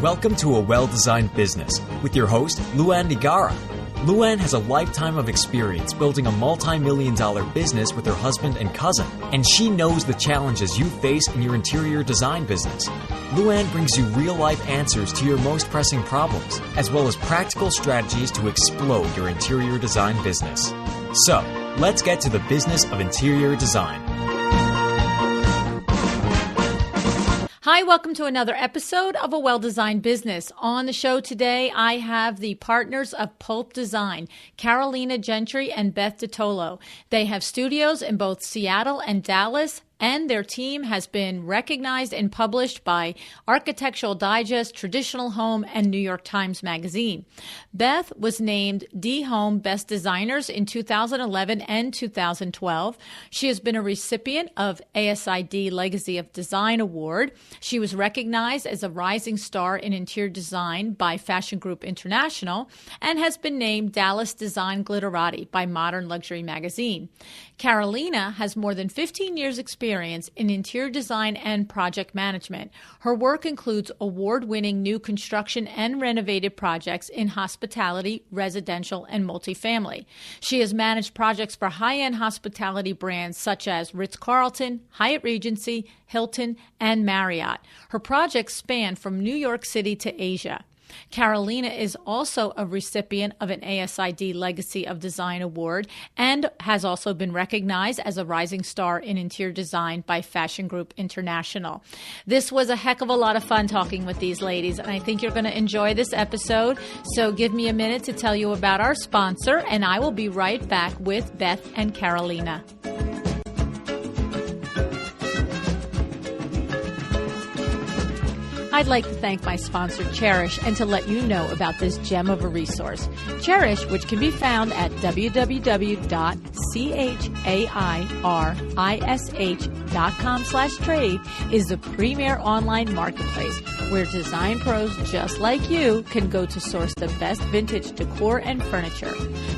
Welcome to A Well-Designed Business with your host, LuAnn. LuAnn has a lifetime of experience building a multi-million-dollar business with her husband and cousin, and she knows the challenges you face in your interior design business. LuAnn brings you real-life answers to your most pressing problems, as well as practical strategies to explode your interior design business. So, let's get to the business of interior design. Hi, welcome to another episode of A Well-Designed Business. On the show today, I have the partners of Pulp Design, Carolina Gentry and Beth Dotolo. They have studios in both Seattle and Dallas, and their team has been recognized and published by Architectural Digest, Traditional Home, and New York Times Magazine. Beth was named D-Home Best Designers in 2011 and 2012. She has been a recipient of ASID Legacy of Design Award. She was recognized as a rising star in interior design by Fashion Group International and has been named Dallas Design Glitteratti by Modern Luxury Magazine. Carolina has more than 15 years experience in interior design and project management. Her work includes award-winning new construction and renovated projects in hospitality, residential, and multifamily. She has managed projects for high-end hospitality brands such as Ritz Carlton, Hyatt Regency, Hilton, and Mariotte. Her projects span from New York City to Asia. Carolina is also a recipient of an ASID Legacy of Design Award and has also been recognized as a rising star in interior design by Fashion Group International. This was a heck of a lot of fun talking with these ladies, and I think you're going to enjoy this episode. So give me a minute to tell you about our sponsor, and I will be right back with Beth and Carolina. I'd like to thank my sponsor, Cherish, and to let you know about this gem of a resource. Cherish, which can be found at www.chairish.com/trade, is the premier online marketplace where design pros just like you can go to source the best vintage decor and furniture.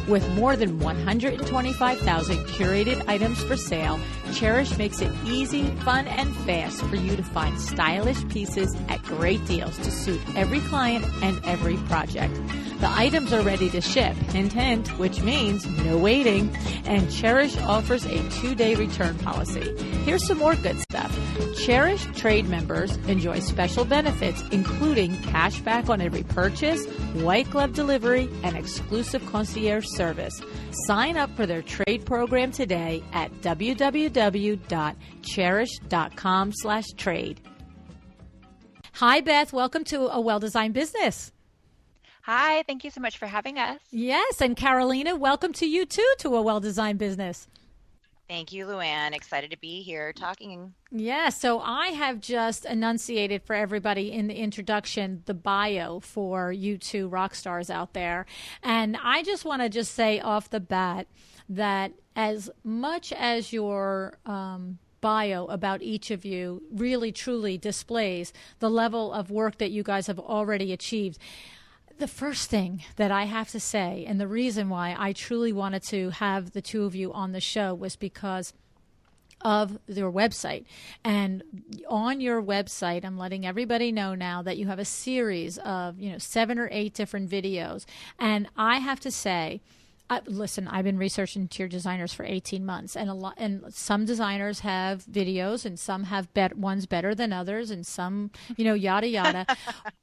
With more than 125,000 curated items for sale, Cherish makes it easy, fun, and fast for you to find stylish pieces at great deals to suit every client and every project. The items are ready to ship, hint, hint, which means no waiting, and Cherish offers a 2-day return policy. Here's some more good stuff. Cherish trade members enjoy special benefits, including cash back on every purchase, white glove delivery, and exclusive concierge service. Sign up for their trade program today at www.cherish.com/trade. Hi, Beth. Welcome to A Well-Designed Business. Hi. Thank you so much for having us. Yes. And Carolina, welcome to you, too, to A Well-Designed Business. Thank you, LuAnn. Excited to be here talking. Yeah. So I have just enunciated for everybody in the introduction the bio for you two rock stars out there. And I just want to just say off the bat that as much as your bio about each of you really truly displays the level of work that you guys have already achieved, the first thing that I have to say, and the reason why I truly wanted to have the two of you on the show, was because of your website. And on your website, I'm letting everybody know now that you have a series of 7 or 8 different videos. And I have to say, listen, I've been researching interior designers for 18 months, and some designers have videos, and some have ones better than others, and some, yada yada.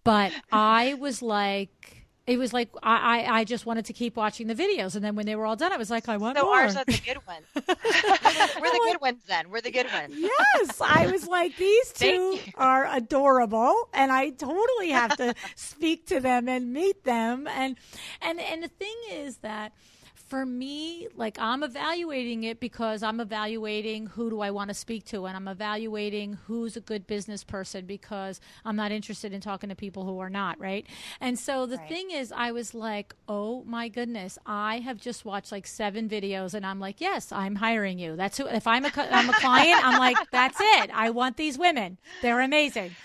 But I was like, I just wanted to keep watching the videos, and then when they were all done, I was like, I want more. So ours are the good ones. We're the good ones then. We're the good ones. Yes, I was like, these two are adorable, and I totally have to speak to them and meet them, and the thing is that, for me, like, I'm evaluating it because I'm evaluating who do I want to speak to, and I'm evaluating who's a good business person because I'm not interested in talking to people who are not, right? And so the thing is, I was like, oh my goodness, I have just watched like 7 videos, and I'm like, yes, I'm hiring you. That's who. If I'm a client, I'm like, that's it. I want these women. They're amazing.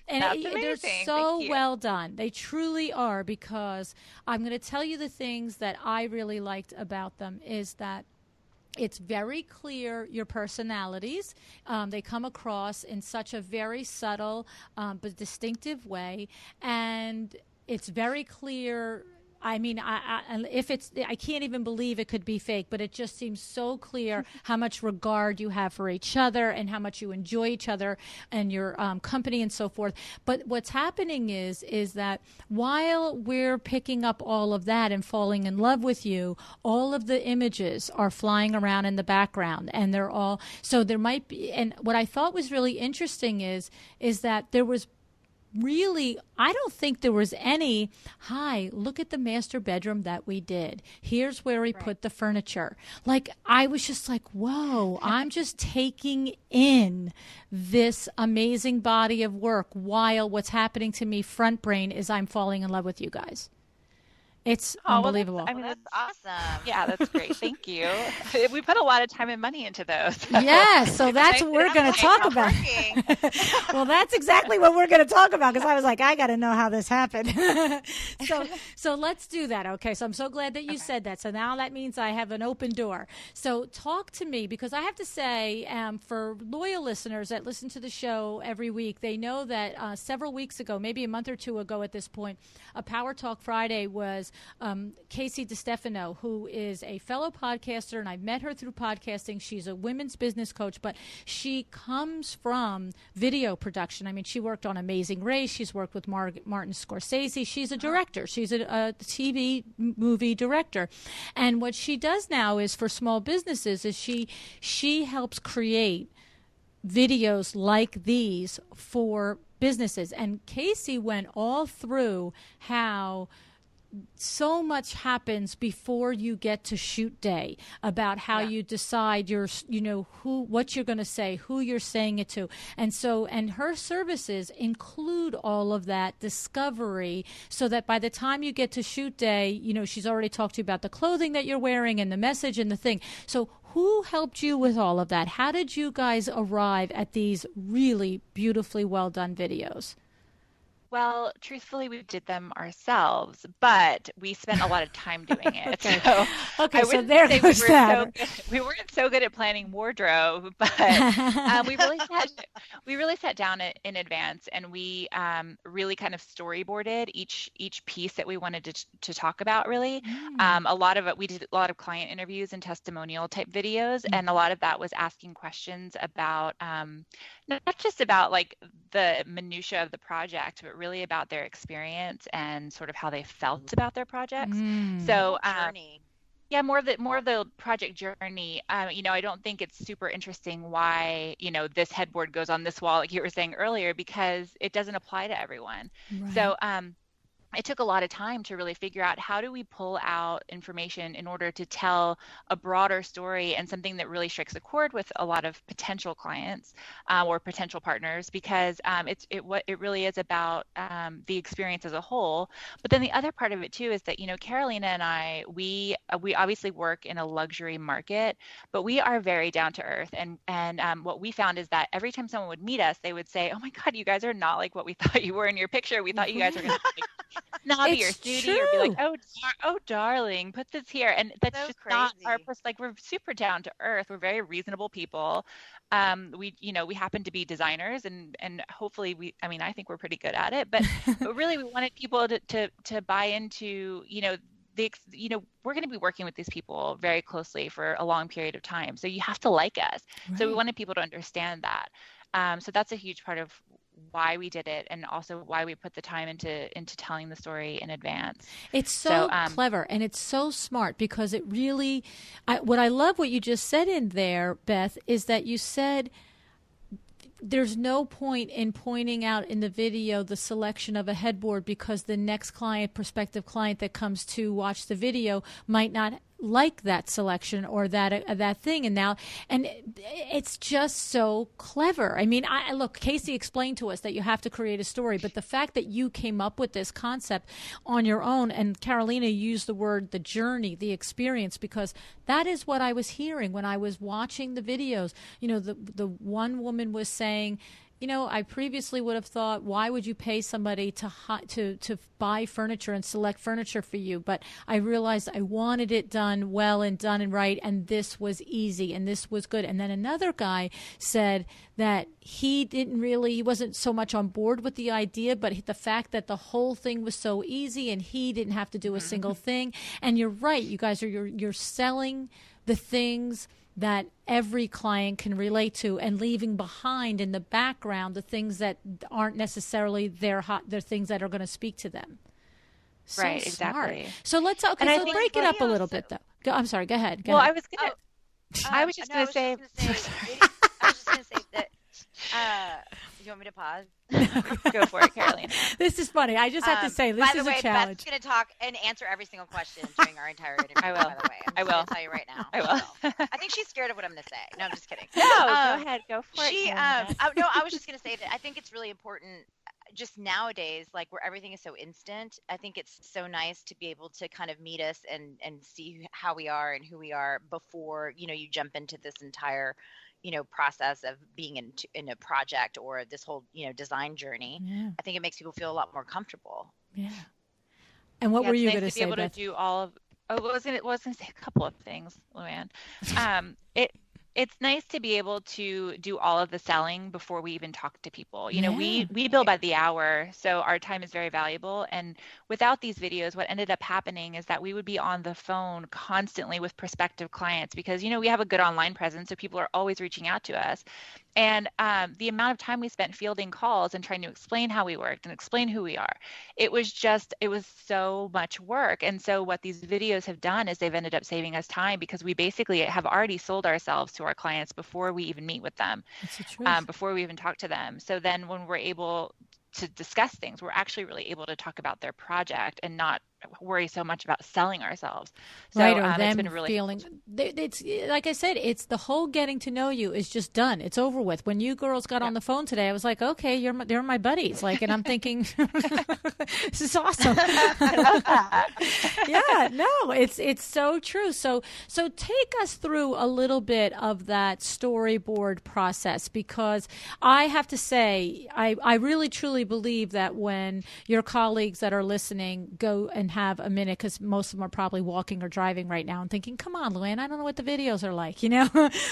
And they're so well done. They truly are, because I'm going to tell you the things that I really liked about them is that It's very clear, your personalities. They come across in such a very subtle but distinctive way. And it's very clear. I mean, I can't even believe it could be fake, but it just seems so clear how much regard you have for each other and how much you enjoy each other and your company and so forth. But what's happening is that while we're picking up all of that and falling in love with you, all of the images are flying around in the background, and they're all, so there might be, and what I thought was really interesting is that there was really, I don't think there was any, hi, look at the master bedroom that we did. Here's where we put the furniture. Like, I was just like, whoa, I'm just taking in this amazing body of work while what's happening to me front brain is I'm falling in love with you guys. It's unbelievable. Well, that's awesome. Yeah, that's great. Thank you. We put a lot of time and money into those. Yeah, so that's what we're going to talk about. Well, that's exactly what we're going to talk about, because I was like, I got to know how this happened. So let's do that. Okay, so I'm so glad that you said that. So now that means I have an open door. So talk to me, because I have to say, for loyal listeners that listen to the show every week, they know that several weeks ago, maybe a month or two ago at this point, a Power Talk Friday was Casey DeStefano, who is a fellow podcaster, and I've met her through podcasting. She's a women's business coach, but she comes from video production. I mean, she worked on Amazing Race. She's worked with Martin Scorsese. She's a director. She's a TV movie director. And what she does now is for small businesses is she helps create videos like these for businesses. And Casey went all through how so much happens before you get to shoot day, about how you decide what you're going to say, who you're saying it to. And her services include all of that discovery, so that by the time you get to shoot day, she's already talked to you about the clothing that you're wearing and the message and the thing. So who helped you with all of that? How did you guys arrive at these really beautifully well done videos? Well, truthfully, we did them ourselves, but we spent a lot of time doing it. So there goes that. We weren't so good at planning wardrobe, but we really sat down in advance, and we really kind of storyboarded each piece that we wanted to talk about. Really, a lot of it, we did a lot of client interviews and testimonial type videos, and a lot of that was asking questions about not just about like the minutia of the project, but really about their experience and sort of how they felt about their projects. So journey. Yeah, more of the project journey. I don't think it's super interesting why, this headboard goes on this wall, like you were saying earlier, because it doesn't apply to everyone. Right. So it took a lot of time to really figure out, how do we pull out information in order to tell a broader story and something that really strikes a chord with a lot of potential clients or potential partners, because it really is about the experience as a whole. But then the other part of it too is that, Carolina and I, we obviously work in a luxury market, but we are very down to earth. And what we found is that every time someone would meet us, they would say, "Oh my God, you guys are not like what we thought you were in your picture. We thought you guys were going to be snobby or snooty or be like, oh, darling, put this here." And that's so just crazy. Not our person. Like, we're super down to earth. We're very reasonable people. We happen to be designers, and hopefully I think we're pretty good at it. But really, we wanted people to buy into, we're going to be working with these people very closely for a long period of time. So you have to like us. Right. So we wanted people to understand that. So that's a huge part of why we did it, and also why we put the time into telling the story in advance. It's so clever, and it's so smart, because it really, what I love what you just said in there, Beth, is that you said there's no point in pointing out in the video the selection of a headboard, because the next prospective client that comes to watch the video might not like that selection or that thing. And it's just so clever. I mean, look, Casey explained to us that you have to create a story, but the fact that you came up with this concept on your own, and Carolina used the word the journey, the experience, because that is what I was hearing when I was watching the videos. The one woman was saying, I previously would have thought, why would you pay somebody to buy furniture and select furniture for you? But I realized I wanted it done well and done and right, and this was easy and this was good. And then another guy said that he wasn't so much on board with the idea, but the fact that the whole thing was so easy and he didn't have to do a single thing. And you're right, you guys you're selling the things that every client can relate to, and leaving behind in the background the things that aren't necessarily their things that are going to speak to them. So right, smart. exactly. So let's break it up a little bit, though. I'm sorry. Go ahead. Well, I was just going to say. I was just going to say that. Do you want me to pause? Go for it, Carolina. This is funny. I just have to say, this is a challenge. Beth's going to talk and answer every single question during our entire interview. I will. By the way, I'm going to tell you right now. I will. I think she's scared of what I'm going to say. No, I'm just kidding. No, go ahead. Go for it. I was just going to say that I think it's really important just nowadays, like where everything is so instant. I think it's so nice to be able to kind of meet us and see how we are and who we are before, you jump into this entire process of being in a project or this whole, design journey. Yeah. I think it makes people feel a lot more comfortable. Yeah. And what were you going to say, be able Beth? to do all of, I was going to say a couple of things, LuAnn. It's nice to be able to do all of the selling before we even talk to people. We bill by the hour, so our time is very valuable. And without these videos, what ended up happening is that we would be on the phone constantly with prospective clients because, we have a good online presence, so people are always reaching out to us. And the amount of time we spent fielding calls and trying to explain how we worked and explain who we are, it was so much work. And so what these videos have done is they've ended up saving us time because we basically have already sold ourselves to our clients before we even meet with them, before we even talk to them. So then when we're able to discuss things, we're actually really able to talk about their project and not worry so much about selling ourselves. So right, or them it's been really feeling, it's like I said, it's the whole getting to know you is just done. It's over with. When you girls got on the phone today, I was like, okay, they're my buddies. Like, and I'm thinking, this is awesome. I love that. Yeah, no, it's so true. So take us through a little bit of that storyboard process, because I have to say, I really truly believe that when your colleagues that are listening go and have a minute, because most of them are probably walking or driving right now and thinking, come on, LuAnn, I don't know what the videos are like,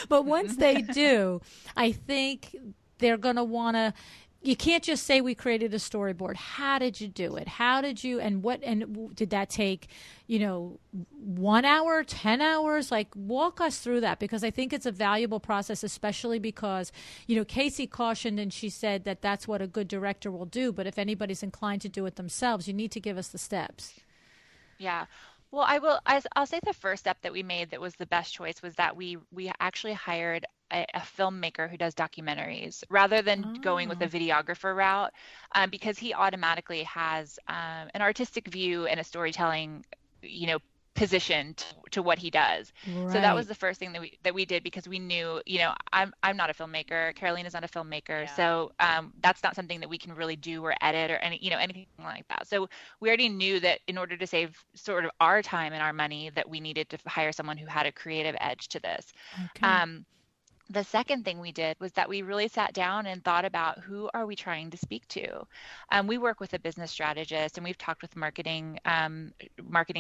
but once they do, I think they're going to want to, you can't just say we created a storyboard. How did you do it? How did you, and did that take, 1 hour, 10 hours? Like, walk us through that, because I think it's a valuable process, especially because, Casey cautioned and she said that that's what a good director will do. But if anybody's inclined to do it themselves, you need to give us the steps. Yeah. Well, I'll say the first step that we made that was the best choice was that we actually hired a filmmaker who does documentaries rather than going with a videographer route, because he automatically has an artistic view and a storytelling, position to what he does. Right. So that was the first thing that we did, because we knew, I'm not a filmmaker. Carolina's not a filmmaker. Yeah. So that's not something that we can really do or edit or anything like that. So we already knew that in order to save sort of our time and our money, that we needed to hire someone who had a creative edge to this. Okay. The second thing we did was that we really sat down and thought about, who are we trying to speak to? We work with a business strategist, and we've talked with marketing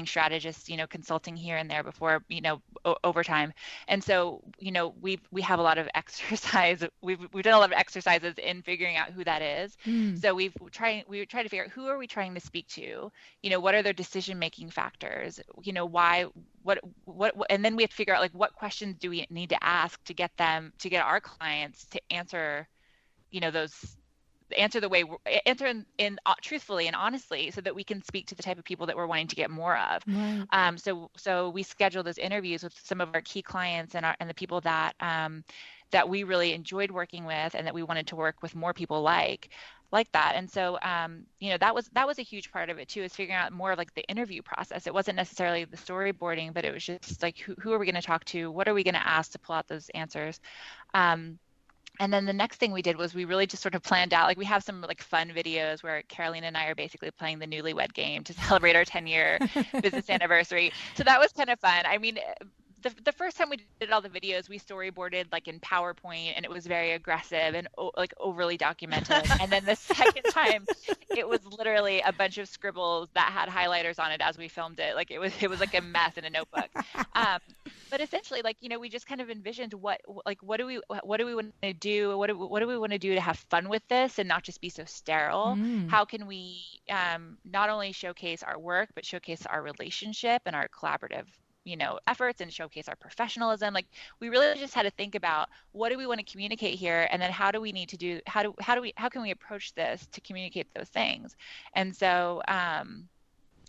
strategists, consulting here and there before, over time. And so, we have a lot of exercise. We've done a lot of exercises in figuring out who that is. So we try to figure out, who are we trying to speak to? What are their decision-making factors? Why? What, and then we have to figure out, like, what questions do we need to ask to get our clients to answer, answer in truthfully and honestly, so that we can speak to the type of people that we're wanting to get more of. Right. So we schedule those interviews with some of our key clients and the people that we really enjoyed working with, and that we wanted to work with more people like that. And so, that was a huge part of it too, is figuring out more of like the interview process. It wasn't necessarily the storyboarding, but it was just like, who are we going to talk to? What are we going to ask to pull out those answers? And then the next thing we did was we really just sort of planned out, like, we have some like fun videos where Carolina and I are basically playing the newlywed game to celebrate our 10-year business anniversary. So that was kind of fun. I mean, the first time we did all the videos, we storyboarded like in PowerPoint, and it was very aggressive and like overly documented. And then the second time, it was literally a bunch of scribbles that had highlighters on it as we filmed it. Like it was like a mess in a notebook. But essentially, like, you know, we just kind of envisioned what do we want to do? What do we want to do to have fun with this and not just be so sterile? How can we not only showcase our work, but showcase our relationship and our collaborative, you know, efforts, and showcase our professionalism? Like, we really just had to think about what do we want to communicate here, and then how can we approach this to communicate those things? And so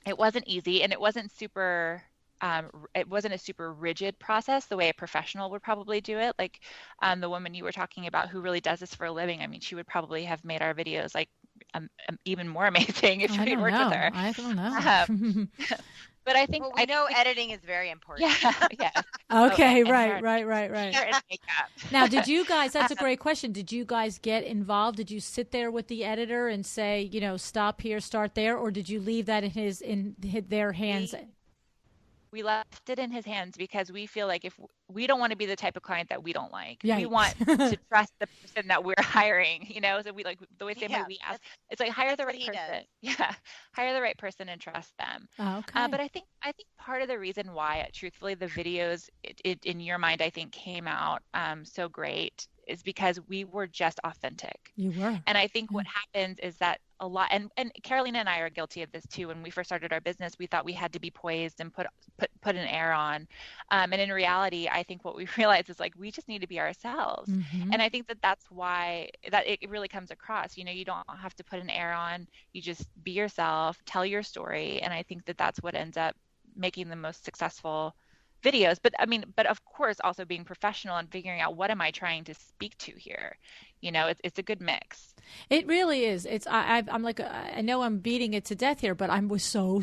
it wasn't easy, and it wasn't a super rigid process the way a professional would probably do it. Like the woman you were talking about who really does this for a living, I mean, she would probably have made our videos like even more amazing if we worked with her. I don't know. But I think I know editing is very important. Yeah. Okay, and right. hair and makeup. Now, did you guys, that's a great question. Did you guys get involved? Did you sit there with the editor and say, you know, stop here, start there? Or did you leave that in their hands? We left it in his hands because we feel like if we don't want to be the type of client that we don't like, Right. we want to trust the person that we're hiring, you know? So we like the way we ask, it's like hire the right person. Yeah. Hire the right person and trust them. Okay. But I think part of the reason why, truthfully, the videos in your mind, I think came out so great is because we were just authentic. You were. And I think what happens is that a lot, and Carolina and I are guilty of this too. When we first started our business, we thought we had to be poised and put an air on. And in reality, I think what we realized is like, we just need to be ourselves. Mm-hmm. And I think that's why that it really comes across. You know, you don't have to put an air on. You just be yourself, tell your story. And I think that's what ends up making the most successful videos. But of course, also being professional and figuring out what am I trying to speak to here. You know, it's a good mix. It really is. I'm like, I know I'm beating it to death here, but I was so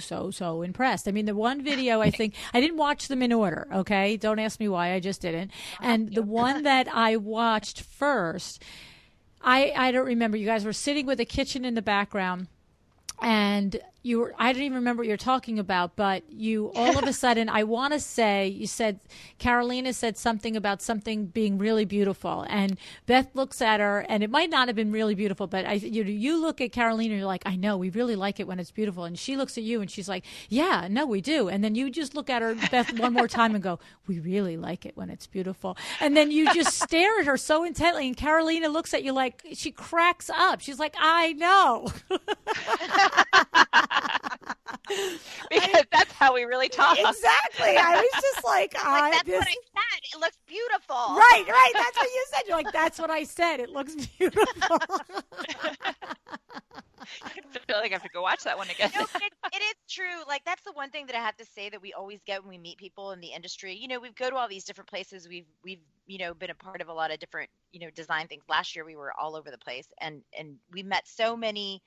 impressed. I mean, the one video, I think I didn't watch them in order. Okay. Don't ask me why. I just didn't. And the one that I watched first, I don't remember. You guys were sitting with a kitchen in the background, and I don't even remember what you're talking about, but you all of a sudden, I want to say, you said, Carolina said something about something being really beautiful, and Beth looks at her, and it might not have been really beautiful, but you look at Carolina, and you're like, I know, we really like it when it's beautiful, and she looks at you, and she's like, yeah, no, we do, and then you just look at her, Beth, one more time and go, we really like it when it's beautiful, and then you just stare at her so intently, and Carolina looks at you like, she cracks up, she's like, I know. Because that's how we really talk. Exactly. I was just like, that's what I said. It looks beautiful. Right. That's what you said. You're like, that's what I said. It looks beautiful. I feel like I have to go watch that one again. No, it is true. Like, that's the one thing that I have to say that we always get when we meet people in the industry. You know, we go to all these different places. We've you know, been a part of a lot of different, you know, design things. Last year we were all over the place, and we met so many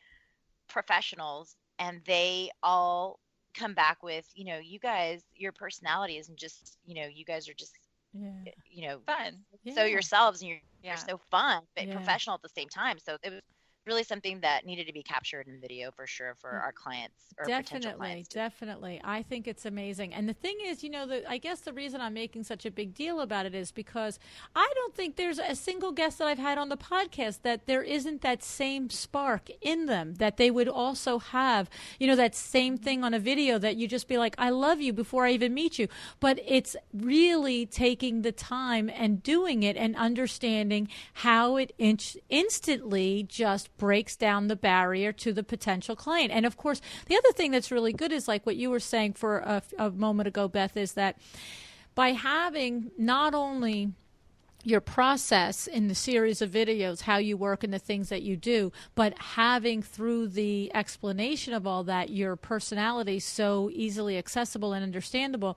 professionals, and they all come back with, you know, you guys, your personality isn't just, you know, you guys are just, you know, fun. So yourselves, and you're so fun, but professional at the same time. So it was really something that needed to be captured in video for sure for our clients or potential clients. Definitely. I think it's amazing. And the thing is, you know, I guess the reason I'm making such a big deal about it is because I don't think there's a single guest that I've had on the podcast that there isn't that same spark in them, that they would also have, you know, that same thing on a video that you just be like, I love you before I even meet you. But it's really taking the time and doing it and understanding how it instantly just breaks down the barrier to the potential client. And of course, the other thing that's really good is like what you were saying for a moment ago, Beth, is that by having not only your process in the series of videos, how you work and the things that you do, but having through the explanation of all that, your personality so easily accessible and understandable,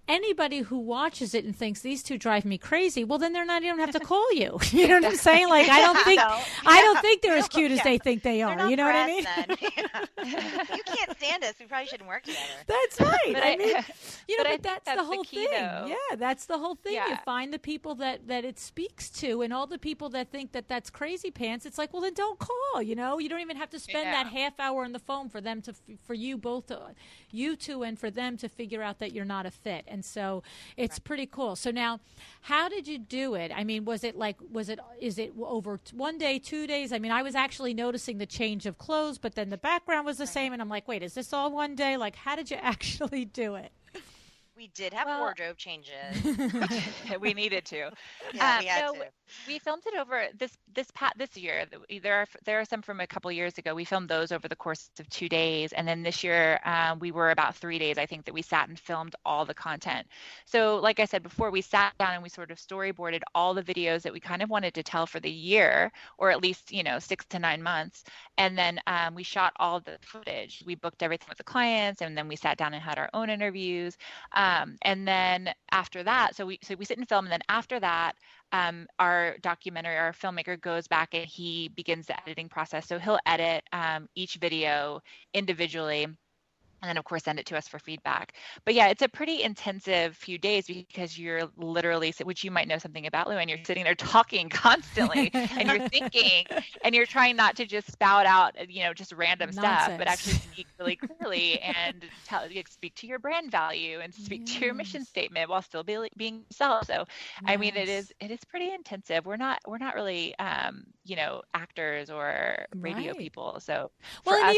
anybody who watches it and thinks these two drive me crazy, well, then you don't have to call you. You know what I'm saying? Like, I don't think they're as cute as they think they are. You know what I mean? You can't stand us. We probably shouldn't work together. That's right. But that's the whole thing. Though. Yeah, that's the whole thing. Yeah. You find the people that it speaks to, and all the people that think that that's crazy pants, it's like, well, then don't call, you don't even have to spend that half hour on the phone for them for you both you two and for them to figure out that you're not a fit. And so it's pretty cool. So now, how did you do it? I mean, is it over 1 day, 2 days? I mean, I was actually noticing the change of clothes, but then the background was the same, and I'm like, wait, is this all 1 day? Like, how did you actually do it? We did have wardrobe changes. We needed to. Yeah, we had to. We filmed it over this year. There are some from a couple years ago. We filmed those over the course of 2 days, and then this year we were about 3 days. I think that we sat and filmed all the content. So, like I said before, we sat down and we sort of storyboarded all the videos that we kind of wanted to tell for the year, or at least 6 to 9 months, and then we shot all the footage. We booked everything with the clients, and then we sat down and had our own interviews. And then after that, so we sit and film, and then after that, our filmmaker goes back and he begins the editing process. So he'll edit each video individually, and then of course send it to us for feedback. But yeah, it's a pretty intensive few days because you're literally, which you might know something about, LuAnn, you're sitting there talking constantly and you're thinking and you're trying not to just spout out, just random stuff, but actually speak really clearly and speak to your brand value and speak to your mission statement while still being yourself. So, I mean, it is pretty intensive. We're not really, actors or radio people. So, well, and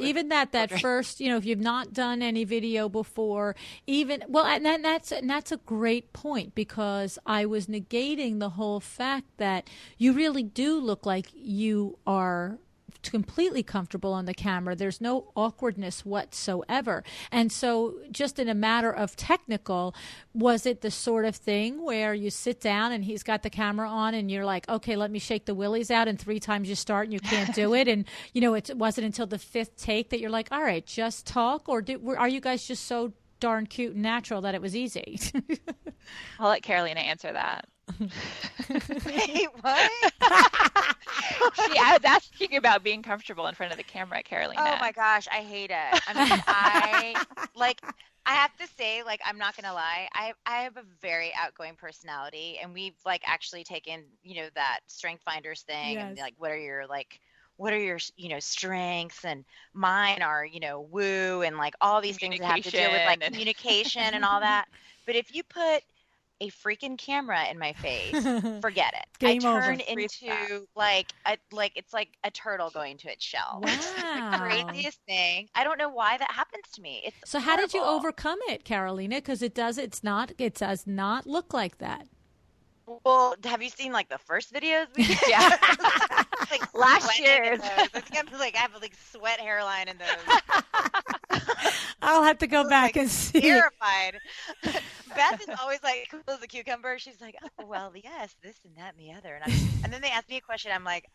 even that first, if you've not done any video before, and that's a great point, because I was negating the whole fact that you really do look like you are completely comfortable on the camera. There's no awkwardness whatsoever. And so just in a matter of technical, was it the sort of thing where you sit down and he's got the camera on and you're like, okay, let me shake the willies out, and 3 times you start and you can't do it, and it wasn't until the 5th take that you're like, all right, just talk? Or are you guys just so darn cute and natural that it was easy? I'll let Carolina answer that. Wait, what? I was asking about being comfortable in front of the camera, Carolina. Oh my gosh, I hate it. I mean, I have to say, I'm not gonna lie, I have a very outgoing personality, and we've actually taken that Strength Finders thing, and what are your strengths, and mine are woo, and all these things that have to deal with communication and all that. But if you put a freaking camera in my face, forget it. Game I over. turn into it's like a turtle going to its shell. Wow. It's the craziest thing. I don't know why that happens to me. It's so horrible. How did you overcome it, Carolina? Because it does not look like that. Well, have you seen the first videos? Yeah. Last year. I have a sweat hairline in those. I'll have to go back and see. Terrified. Beth is always cool as a cucumber. She's like, oh, well, yes, this and that and the other. And then they ask me a question. I'm like,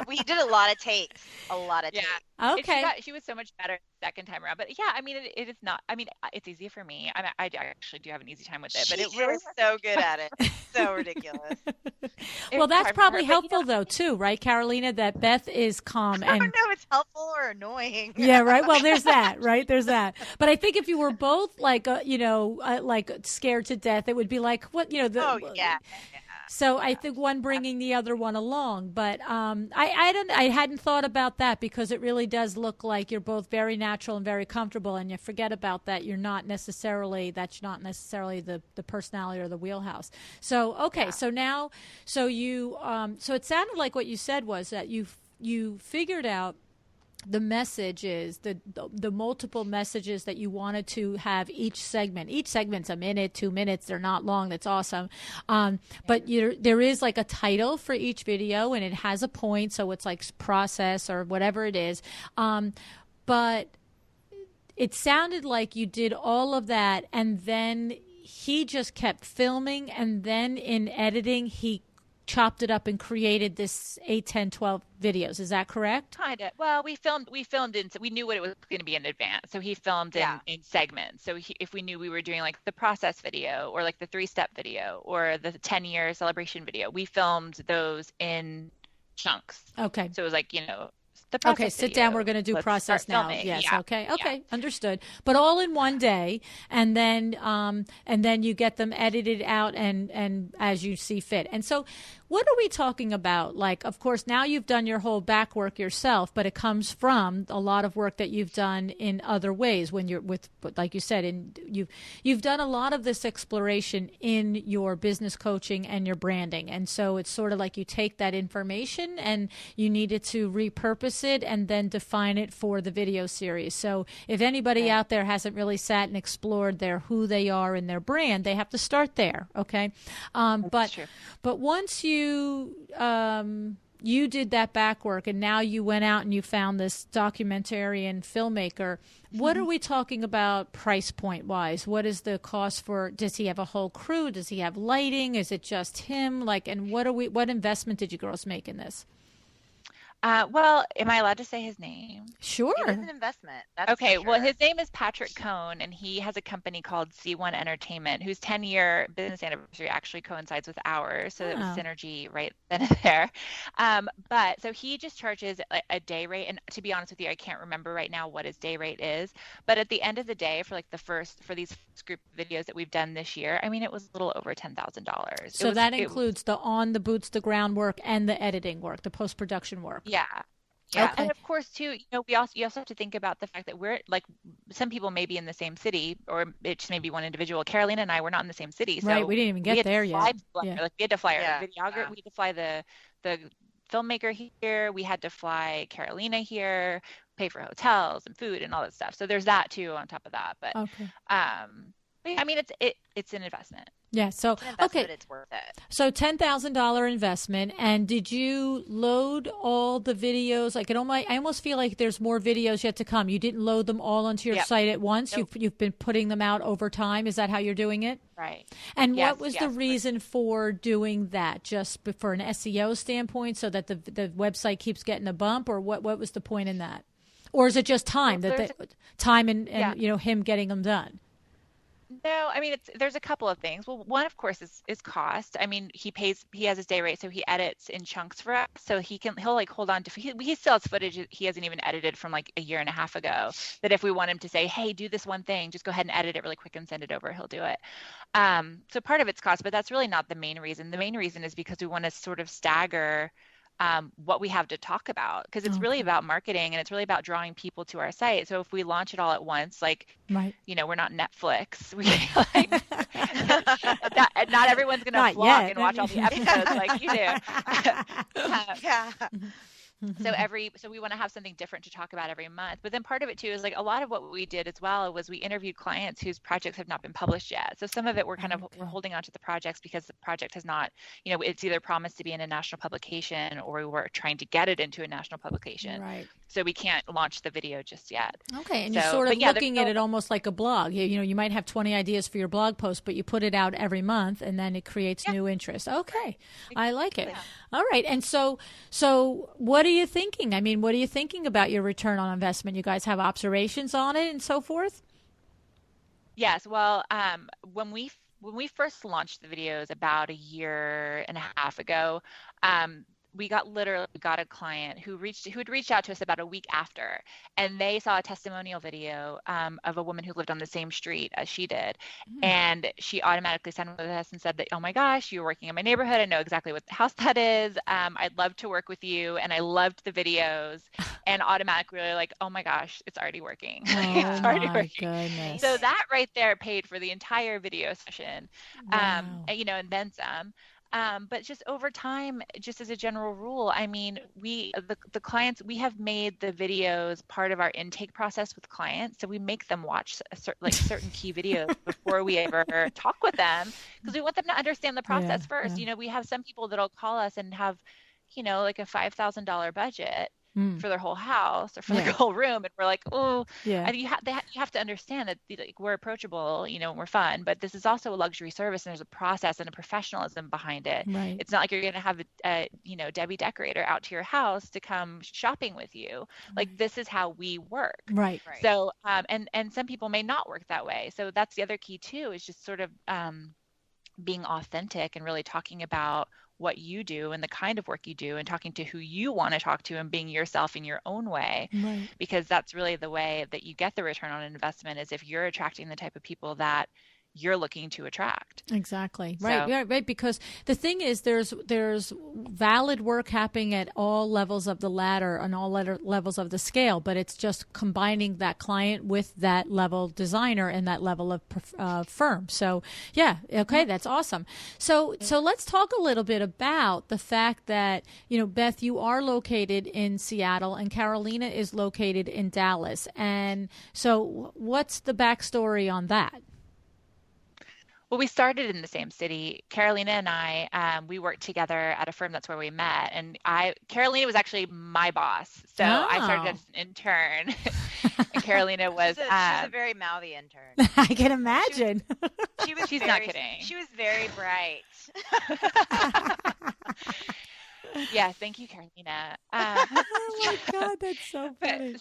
we did a lot of takes. Yeah. Okay. She was so much better the second time around. But yeah, I mean, it is not. I mean, it's easy for me. I actually do have an easy time with it. But it really is so good at it. It's so ridiculous. Well, that's probably helpful though, too, right, Carolina? That Beth is calm. I don't know if it's helpful or annoying. Yeah, right. Well, there's that, right? There's that. But I think if you were both scared to death, it would be like what Oh yeah. So I think one bringing the other one along, but I hadn't thought about that, because it really does look like you're both very natural and very comfortable, and you forget about that. That's not necessarily the personality or the wheelhouse. So okay, yeah. So it sounded like what you said was that you figured out the messages, the multiple messages that you wanted to have each segment. Each segment's a minute, 2 minutes. They're not long. That's awesome. But there is a title for each video, and it has a point. So it's process or whatever it is. But it sounded like you did all of that, and then he just kept filming, and then in editing, he chopped it up and created this 8, 10, 12 videos. Is that correct? Kind of. Well, we filmed in, so we knew what it was going to be in advance. So he filmed in segments. So if we knew we were doing the process video, or the 3-step video, or the 10-year celebration video, we filmed those in chunks. Okay. So it was the process. Okay, sit down. We're going to do process now. Filming. Yes. Yeah. Okay. Understood. But all in one day, and then you get them edited out and as you see fit. And so, what are we talking about? Like, of course, now you've done your whole back work yourself, but it comes from a lot of work that you've done in other ways. When you're with, like you said, and you've done a lot of this exploration in your business coaching and your branding. And so it's sort of like you take that information and you needed to repurpose it and then define it for the video series. So if anybody out there hasn't really sat and explored who they are and their brand, they have to start there. Okay. But once you did that back work and now you went out and you found this documentarian filmmaker, what are we talking about price point wise? What is the cost for, does he have a whole crew? Does he have lighting? Is it just him? And what investment did you girls make in this? Well, am I allowed to say his name? Sure. It is an investment. That's Okay. for sure. Well, his name is Patrick Cohn, and he has a company called C1 Entertainment, whose 10-year business anniversary actually coincides with ours. So it was synergy right then and there. But so he just charges a day rate. And to be honest with you, I can't remember right now what his day rate is. But at the end of the day, for these group videos that we've done this year, I mean, it was a little over $10,000. So that includes the on the boots, the ground work, and the editing work, the post-production work. Yeah. Okay. And of course, too, you also have to think about the fact that we're like, some people may be in the same city, or it just may be one individual. Carolina and I were not in the same city, so right. We didn't even get there yet. Like we had to fly our videographer, we had to fly the filmmaker here. We had to fly Carolina here, pay for hotels and food and all that stuff. So there's that too on top of that. But I mean, it's an investment. Yeah. So but it's worth it. So $10,000 investment, and did you load all the videos? Like I almost feel like there's more videos yet to come. You didn't load them all onto your site at once. Nope. You've been putting them out over time. Is that how you're doing it? Right. And what was the reason for doing that? Just for an SEO standpoint, so that the website keeps getting a bump, or what was the point in that? Or is it just time time and him getting them done? No, I mean, there's a couple of things. Well, one, of course, is cost. I mean, he has his day rate, so he edits in chunks for us. So he'll like hold on to, he still has footage he hasn't even edited from like a year and a half ago, that if we want him to say, hey, do this one thing, just go ahead and edit it really quick and send it over, he'll do it. So part of it's cost, but that's really not the main reason. The main reason is because we want to sort of stagger what we have to talk about, because it's really about marketing and it's really about drawing people to our site. So if we launch it all at once, like, we're not Netflix. We like, not everyone's going to vlog and watch all the episodes like you do. So we want to have something different to talk about every month. But then part of it too is like a lot of what we did as well was we interviewed clients whose projects have not been published yet. So some of it we're holding on to the projects because the project has not, it's either promised to be in a national publication or we're trying to get it into a national publication. Right. So we can't launch the video just yet. Okay. And you're sort of looking at it almost like a blog. You might have 20 ideas for your blog post, but you put it out every month and then it creates new interest. Okay. I like it. All right. And so what are you thinking? I mean, what are you thinking about your return on investment? You guys have observations on it and so forth? Yes. Well, when we first launched the videos about a year and a half ago, we literally got a client who had reached out to us about a week after, and they saw a testimonial video of a woman who lived on the same street as she did. And she automatically signed with us and said that, oh my gosh, you're working in my neighborhood. I know exactly what the house that is. I'd love to work with you. And I loved the videos, and automatically really like, oh my gosh, it's already working. It's already working. Goodness. So that right there paid for the entire video session. Wow. And then some. But just over time, just as a general rule, I mean, the clients, we have made the videos part of our intake process with clients. So we make them watch certain key videos before we ever talk with them, because we want them to understand the process first. Yeah. We have some people that'll call us and have, like a $5,000 budget for their whole house or for their whole room, and we're like, and you have to understand that we're approachable, and we're fun, but this is also a luxury service, and there's a process and a professionalism behind it. Right. It's not like you're going to have a Debbie decorator out to your house to come shopping with you. Like, this is how we work. Right. So and some people may not work that way. So that's the other key too, is just sort of being authentic and really talking about what you do and the kind of work you do and talking to who you want to talk to and being yourself in your own way. Right. Because that's really the way that you get the return on investment, is if you're attracting the type of people that you're looking to attract. Exactly. Right. Yeah, right. Because the thing is, there's valid work happening at all levels of the ladder and all levels of the scale, but it's just combining that client with that level designer and that level of firm. So yeah. Okay. That's awesome. So let's talk a little bit about the fact that, Beth, you are located in Seattle and Carolina is located in Dallas. And so what's the backstory on that? Well, we started in the same city. Carolina and I, we worked together at a firm. That's where we met. And Carolina was actually my boss. So I started as an intern. And Carolina was... She's a very mouthy intern. I can imagine. She's not kidding. She was very bright. Yeah, thank you, Carolina. Oh my God, that's so funny.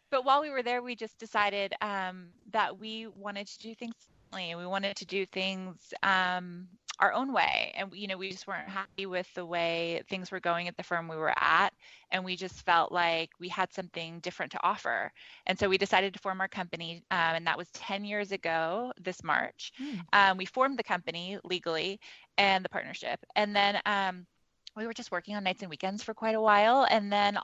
But while we were there, we just decided that we wanted to do things. We wanted to do things our own way. And, we just weren't happy with the way things were going at the firm we were at. And we just felt like we had something different to offer. And so we decided to form our company. And that was 10 years ago this March. We formed the company legally and the partnership. And then we were just working on nights and weekends for quite a while. And then,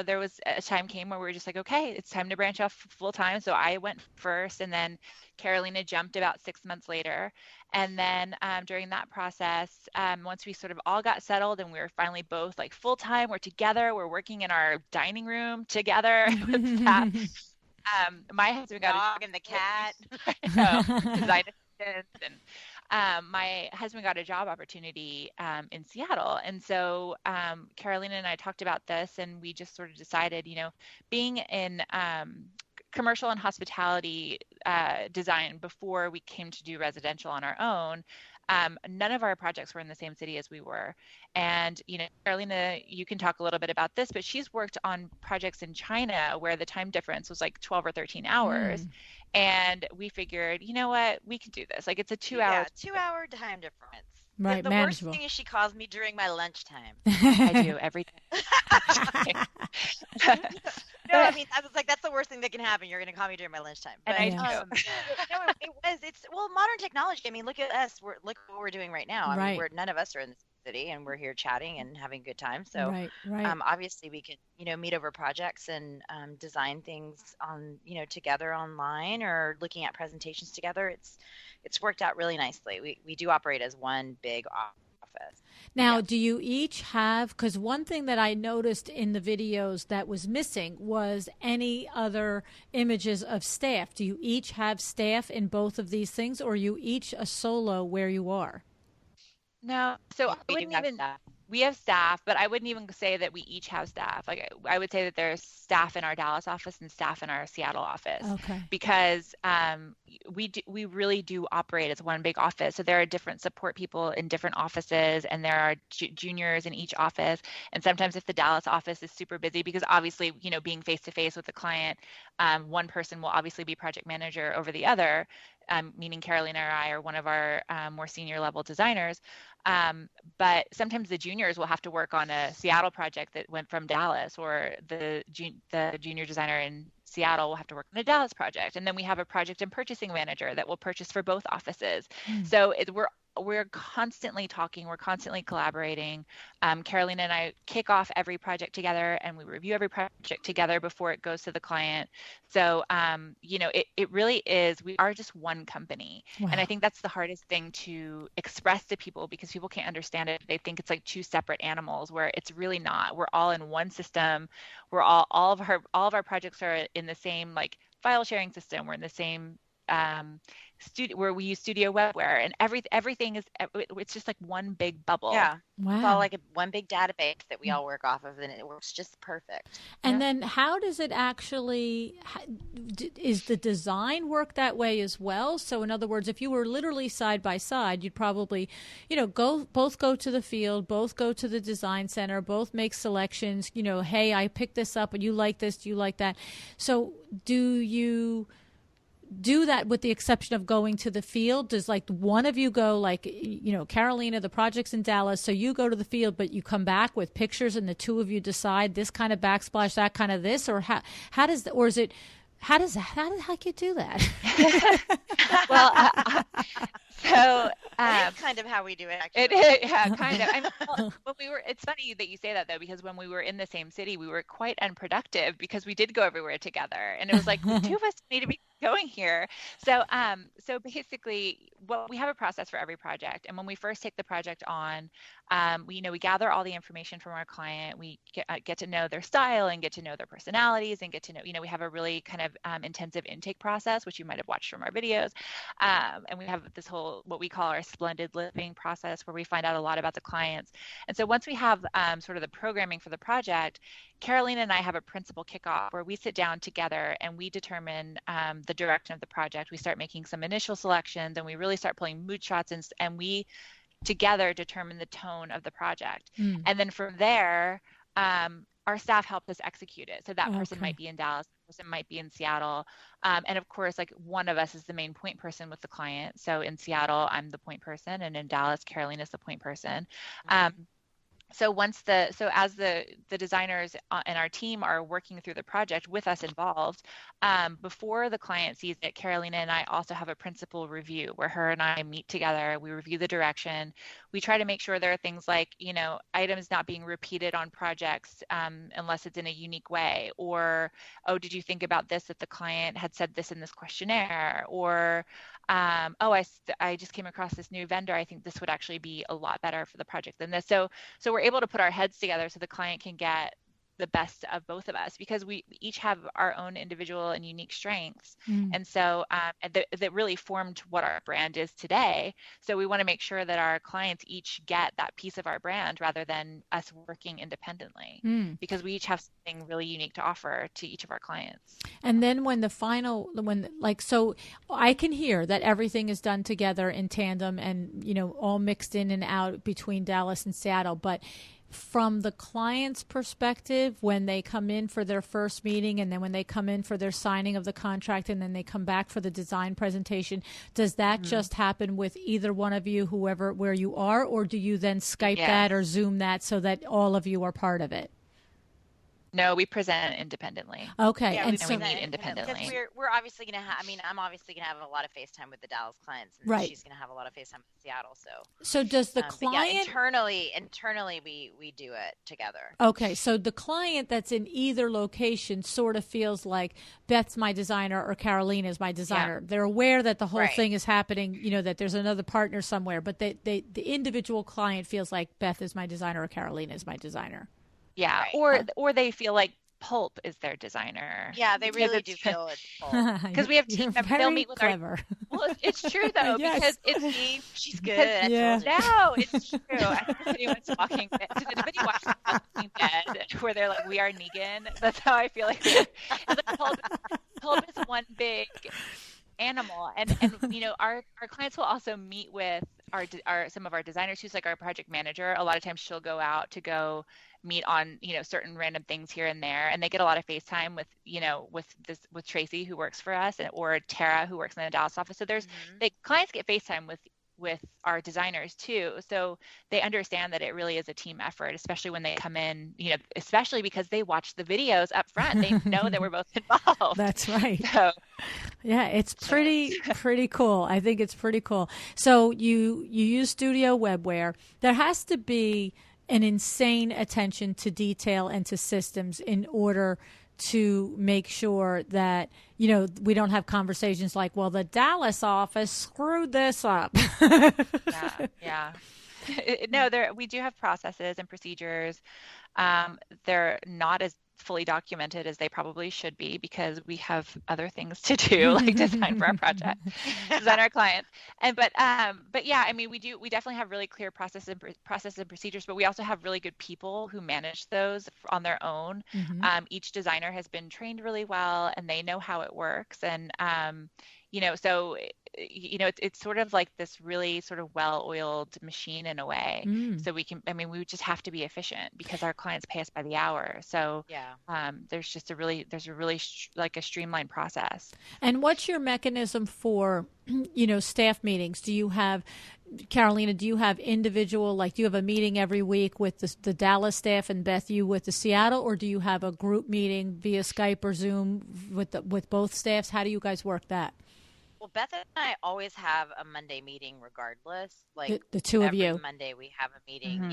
there was a time came where we were just like, okay, it's time to branch off full time. So I went first, and then Carolina jumped about 6 months later. And then during that process, once we sort of all got settled and we were finally both like full time, we're together, we're working in our dining room together with staff. My husband got dog and the cat. Design assistants, and my husband got a job opportunity in Seattle. And so Carolina and I talked about this, and we just sort of decided, being in commercial and hospitality design before we came to do residential on our own, none of our projects were in the same city as we were. And, Carolina, you can talk a little bit about this, but she's worked on projects in China where the time difference was like 12 or 13 hours. And we figured, you know what, we can do this. Like, it's a 2-hour. 2-hour time difference. Right, the manageable. worst thing is she calls me during my lunchtime. I do every day. No, I mean, I was like, that's the worst thing that can happen. You're going to call me during my lunchtime. But, And no, it's modern technology. I mean, look at us. Look what we're doing right now. I mean, none of us are in the city, and we're here chatting and having a good time. So obviously we can, meet over projects and design things on, together online or looking at presentations together. It's worked out really nicely. We do operate as one big office. Now, do you each have, because one thing that I noticed in the videos that was missing was any other images of staff. Do you each have staff in both of these things, or are you each a solo where you are? No, so we have staff, but I wouldn't even say that we each have staff. Like, I would say that there's staff in our Dallas office and staff in our Seattle office. Okay. Because we really do operate as one big office. So there are different support people in different offices, and there are juniors in each office. And sometimes if the Dallas office is super busy, because obviously, being face to face with the client, one person will obviously be project manager over the other. Meaning Carolina or I, or one of our more senior level designers. But sometimes the juniors will have to work on a Seattle project that went from Dallas, or the junior designer in Seattle will have to work on a Dallas project. And then we have a project and purchasing manager that will purchase for both offices. So we're constantly talking, we're constantly collaborating. Carolina and I kick off every project together, and we review every project together before it goes to the client. So, it really is, we are just one company. Wow. And I think that's the hardest thing to express to people, because people can't understand it. They think it's like two separate animals, where it's really not. We're all in one system. We're all of our projects are in the same like file sharing system. We're in the same studio where we use Studio Webware, and everything is, it's just like one big bubble. Yeah. Wow. It's all like one big database that we all work off of, and it works just perfect. And then how does it actually, is the design work that way as well? So in other words, if you were literally side by side, you'd probably, both go to the field, both go to the design center, both make selections, hey, I picked this up and you like this, do you like that? So do you do that with the exception of going to the field? Does like one of you go, like, Carolina, the project's in Dallas, so you go to the field, but you come back with pictures and the two of you decide this kind of backsplash, that kind of this, or how does the heck you do that? Well, so it's kind of how we do it, actually. It is, yeah, kind of. I mean, it's funny that you say that, though, because when we were in the same city, we were quite unproductive because we did go everywhere together, and it was like the two of us need to be going here. So basically, we have a process for every project, and when we first take the project on, we gather all the information from our client. We get to know their style and get to know their personalities and get to know, we have a really kind of intensive intake process, which you might have watched from our videos, and we have this whole what we call our splendid living process, where we find out a lot about the clients. And so once we have sort of the programming for the project, Carolina and I have a principal kickoff where we sit down together and we determine the direction of the project. We start making some initial selections and we really start pulling mood shots, and we together determine the tone of the project. And then from there, our staff helped us execute it. So that person might be in Dallas, that person might be in Seattle. And of course, like one of us is the main point person with the client. So in Seattle, I'm the point person, and in Dallas, Carolina's the point person. So as the designers and our team are working through the project with us involved, before the client sees it, Carolina and I also have a principal review where her and I meet together. We review the direction. We try to make sure there are things like, items not being repeated on projects unless it's in a unique way, or, oh, did you think about this, that the client had said this in this questionnaire, or I just came across this new vendor. I think this would actually be a lot better for the project than this. So we're able to put our heads together so the client can get the best of both of us, because we each have our own individual and unique strengths. And so that really formed what our brand is today. So we want to make sure that our clients each get that piece of our brand rather than us working independently, because we each have something really unique to offer to each of our clients. And then so I can hear that everything is done together in tandem and, all mixed in and out between Dallas and Seattle. But from the client's perspective, when they come in for their first meeting and then when they come in for their signing of the contract and then they come back for the design presentation, does that just happen with either one of you, where you are, or do you then Skype that or Zoom that so that all of you are part of it? No, we present independently. Okay. Yeah, and we meet independently. Because we're obviously going to have, I'm obviously going to have a lot of FaceTime with the Dallas clients, and she's going to have a lot of FaceTime with Seattle. So does the client... internally we do it together. Okay. So the client that's in either location sort of feels like Beth's my designer or Carolina's my designer. Yeah. They're aware that the whole thing is happening, that there's another partner somewhere, but the individual client feels like Beth is my designer or Carolina is my designer. Yeah, or they feel like Pulp is their designer. Yeah, they really do feel it's Pulp. Because we have team members. They'll meet with clever. Well, it's true though, because she's good. No, it's true. I don't know if anyone's talking. Did anybody watch Walking Dead where they're like, "We are Negan"? That's how I feel like. Pulp is one big animal, and our clients will also meet with our some of our designers, who's like our project manager. A lot of times she'll go out to go meet on certain random things here and there, and they get a lot of FaceTime with Tracy, who works for us, or Tara, who works in the Dallas office. So the clients get FaceTime with our designers too, so they understand that it really is a team effort, especially when they come in, especially because they watch the videos up front. They know that we're both involved. That's right. So yeah, it's pretty cool. I think it's pretty cool. So you use Studio Webware. There has to be an insane attention to detail and to systems in order to make sure that, we don't have conversations like, well, the Dallas office screwed this up. Yeah. No, we do have processes and procedures. They're not as fully documented as they probably should be, because we have other things to do, like design for our project, design our clients. But yeah, we definitely have really clear processes and procedures, but we also have really good people who manage those on their own. Each designer has been trained really well, and they know how it works. And So it's sort of like this really sort of well-oiled machine in a way. So we just have to be efficient because our clients pay us by the hour. So there's a really like a streamlined process. And what's your mechanism for, staff meetings? Carolina, do you have individual, like do you have a meeting every week with the Dallas staff and Beth, you with the Seattle, or do you have a group meeting via Skype or Zoom with both staffs? How do you guys work that? Well, Beth and I always have a Monday meeting regardless. Like the two of you. Every Monday we have a meeting,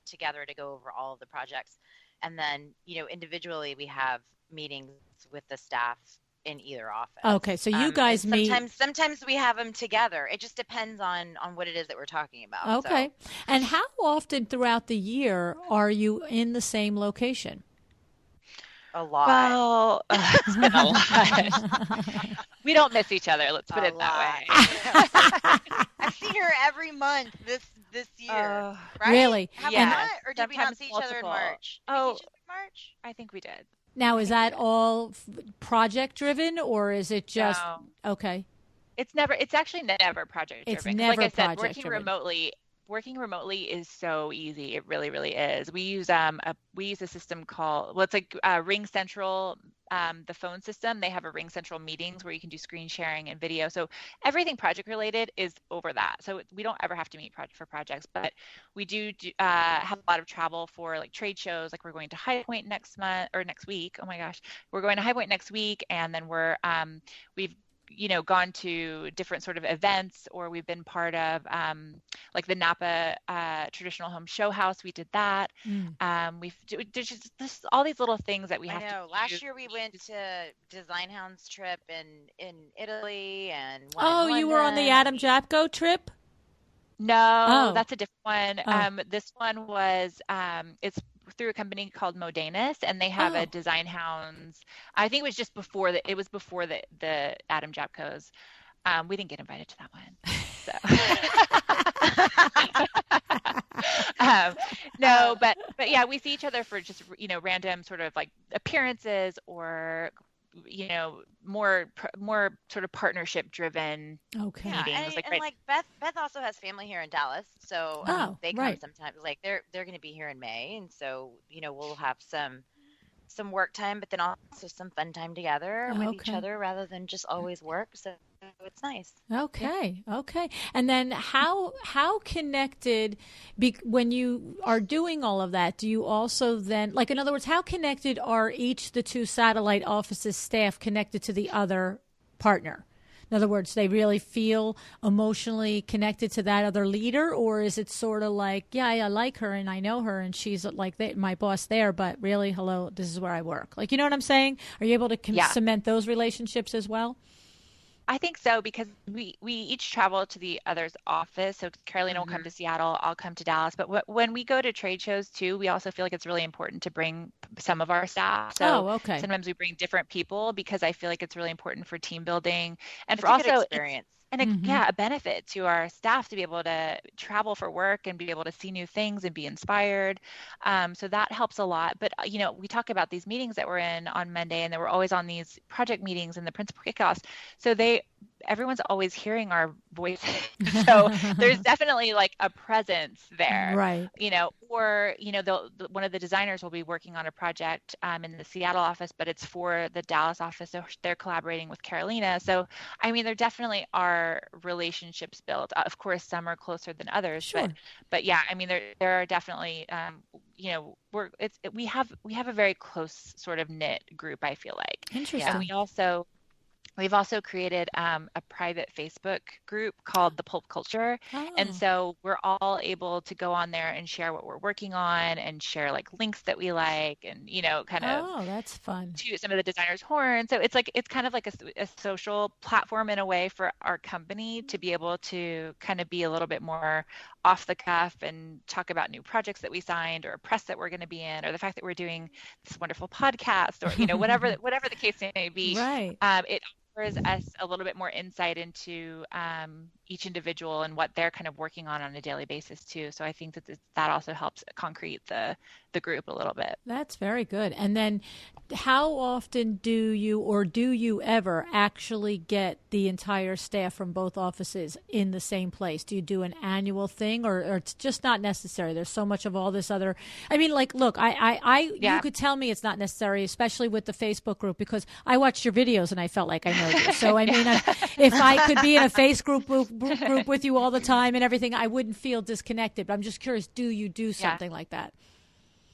together to go over all of the projects. And then, individually we have meetings with the staff in either office. Okay, so you guys meet. Sometimes we have them together. It just depends on what it is that we're talking about. Okay. So. And how often throughout the year are you in the same location? A lot. Well, it's been a lot. We don't miss each other. Let's put it that way. I've seen her every month this year. Right? Really? Have we not? Or did we not see each other in March? March? I think we did. Now, is that all project driven, or is it just okay? It's actually never project driven. It's never like I said, project driven. Working remotely is so easy. It really, really is. We use a system called, it's like Ring Central, the phone system. They have a Ring Central meetings where you can do screen sharing and video. So everything project related is over that. So we don't ever have to meet for projects, but we do have a lot of travel for like trade shows. Like we're going to High Point next week. Oh my gosh, we're going to High Point next week, and then we've gone to different sort of events, or we've been part of like the Napa Traditional Home Show House. We did that. There's just all these little things that we have to do. Last year we went to Design Hounds trip in Italy and you were on the Adam Japko trip? No, that's a different one. This one was it's through a company called Modanus, and they have a Design Hounds. I think it was just before the Adam Japkos. We didn't get invited to that one. No, but yeah, we see each other for just random sort of like appearances, or more sort of partnership driven meetings. Like Beth also has family here in Dallas, so they come sometimes. Like they're going to be here in May, and so we'll have some work time, but then also some fun time together with each other rather than just always work. So it's nice. Okay. And then how connected, when you are doing all of that, do you also then, like, in other words, how connected are the two satellite offices staff connected to the other partner? In other words, they really feel emotionally connected to that other leader, or is it sort of like, I like her and I know her and she's like my boss there, but really, hello, this is where I work. Like, you know what I'm saying? Are you able to cement those relationships as well? I think so, because we each travel to the other's office. So Carolina will come to Seattle, I'll come to Dallas. But when we go to trade shows too, we also feel like it's really important to bring some of our staff. So sometimes we bring different people, because I feel like it's really important for team building and for also experience. And a benefit to our staff to be able to travel for work and be able to see new things and be inspired. So that helps a lot. But, we talk about these meetings that we're in on Monday, and then we're always on these project meetings and the principal kickoffs. So everyone's always hearing our voices. So there's definitely like a presence there, right? Or, one of the designers will be working on a project in the Seattle office, but it's for the Dallas office. So they're collaborating with Carolina. So, there definitely are relationships built. Of course, some are closer than others, sure. but yeah, there are definitely, we have a very close sort of knit group, I feel like. Interesting. And we've also created a private Facebook group called the Pulp Culture. And so we're all able to go on there and share what we're working on and share like links that we like, and, kind of that's fun. To some of the designers' horn. So it's kind of like a social platform in a way for our company to be able to kind of be a little bit more off the cuff and talk about new projects that we signed, or a press that we're going to be in, or the fact that we're doing this wonderful podcast, or, whatever the case may be. Right. It offers us a little bit more insight into each individual and what they're kind of working on a daily basis too. So I think that also helps concrete the group a little bit. That's very good. And then how often do you ever actually get the entire staff from both offices in the same place? Do you do an annual thing, or it's just not necessary? There's so much of all this other, I mean, like, look, you could tell me it's not necessary, especially with the Facebook group, because I watched your videos and I felt like I know you. So, I mean, if I could be in a Facebook group with you all the time and everything, I wouldn't feel disconnected. But I'm just curious, do you do something like that?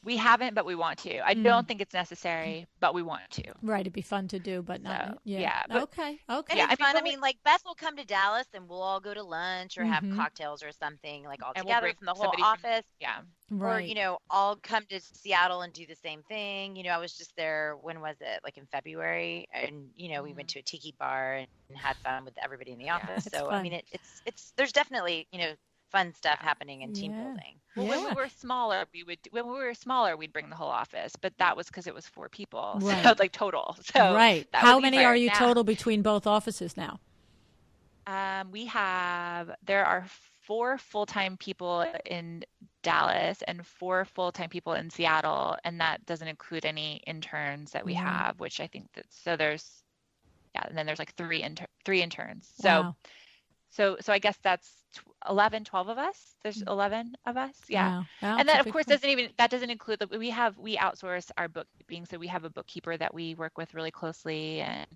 We haven't, but we want to. I don't think it's necessary, but we want to. Right. It'd be fun to do, but not. So, Okay. And it's fun. I mean, like, Beth will come to Dallas and we'll all go to lunch or have cocktails or something, like, all together from the whole office. Right. Or, I'll come to Seattle and do the same thing. I was just there, when was it? Like in February. And, we went to a tiki bar and had fun with everybody in the office. So, fun. I mean, there's definitely, fun stuff happening in team building. Well, when we were smaller, we'd bring the whole office, but that was because it was 4 people, right. So like total. So right. How many are you total between both offices now? There are 4 full-time people in Dallas and 4 full-time people in Seattle, and that doesn't include any interns that we have, which I think and then there's like 3 interns. Wow. So I guess that's 11, 12 of us. There's 11 of us. Yeah. Wow. And that of course doesn't include we outsource our bookkeeping. So we have a bookkeeper that we work with really closely, and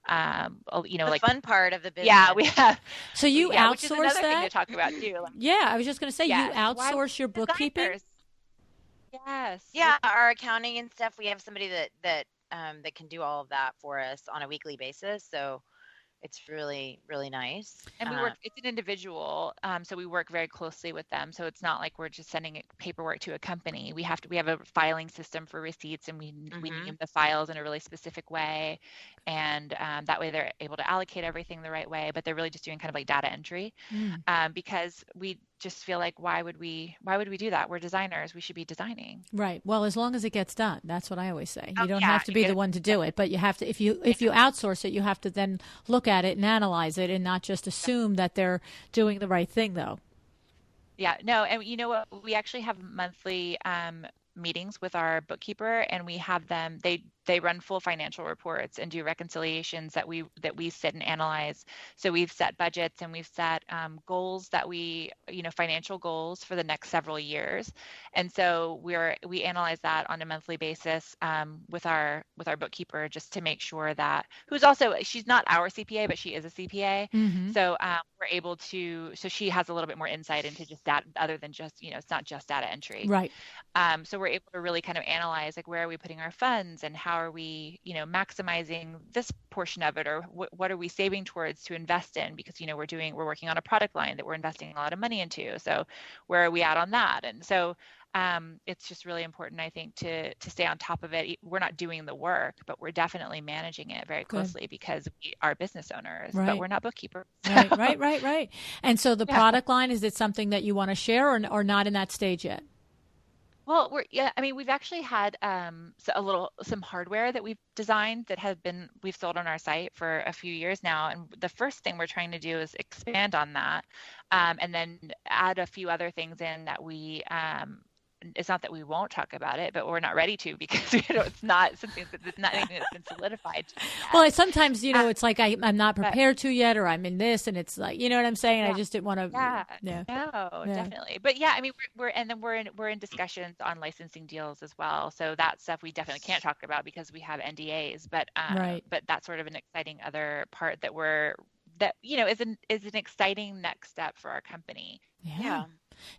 the fun part of the business. Yeah, we have. So you outsource which is another that? thing to talk about too. I was just going to say, you outsource your bookkeeping? Designers. Yes. Yeah, our accounting and stuff, we have somebody that can do all of that for us on a weekly basis. So it's really, really nice. And it's an individual, so we work very closely with them. So it's not like we're just sending paperwork to a company. We have a filing system for receipts, and we name the files in a really specific way. And that way they're able to allocate everything the right way, but they're really just doing kind of like data entry, because we just feel like, why would we do that? We're designers. We should be designing. Right. Well, as long as it gets done, that's what I always say. You don't have to be the one to do it, but you have to, if you outsource it, you have to then look at it and analyze it and not just assume that they're doing the right thing, though. Yeah, no. And you know what? We actually have monthly meetings with our bookkeeper, and we have them, they run full financial reports and do reconciliations that we sit and analyze. So we've set budgets, and we've set goals that financial goals for the next several years. And so we analyze that on a monthly basis with our bookkeeper, just to make sure that, she's not our CPA, but she is a CPA. Mm-hmm. So we're able to, so she has a little bit more insight into just that, other than just, it's not just data entry. Right. So we're able to really kind of analyze, like, where are we putting our funds, and how are we, maximizing this portion of it, or what are we saving towards to invest in, because, we're working on a product line that we're investing a lot of money into. So where are we at on that? And so it's just really important, I think, to stay on top of it. We're not doing the work, but we're definitely managing it very closely, because we are business owners, but we're not bookkeepers. Right. And so the product line, is it something that you want to share, or not in that stage yet? Well, we've actually had some hardware that we've designed that we've sold on our site for a few years now. And the first thing we're trying to do is expand on that, and then add a few other things in that it's not that we won't talk about it, but we're not ready to, because it's not something that's not anything that's been solidified yet. Well, sometimes it's like I'm not prepared to yet, or I'm in this, and it's like, you know what I'm saying. I just didn't want to. Definitely. But we're in discussions on licensing deals as well. So that stuff we definitely can't talk about because we have NDAs. But but that's sort of an exciting other part is an exciting next step for our company. Yeah.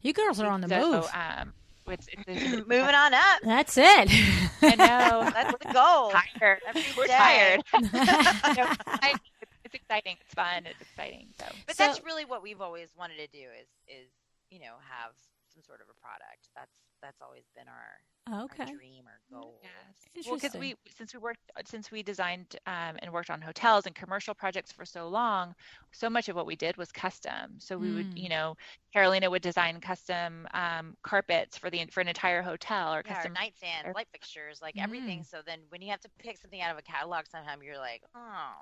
You girls are on the move. It's moving on up. That's it. I know. That's the goal. We're tired. It's exciting. It's fun. It's exciting. But that's really what we've always wanted to do is have some sort of a product. That's always been Okay. our dream or goal. Yes. Well, because since we designed and worked on hotels and commercial projects for so long, so much of what we did was custom. So we would, Carolina would design custom carpets for an entire hotel or custom nightstands, light fixtures, like everything. So then when you have to pick something out of a catalog, sometimes you're like, oh,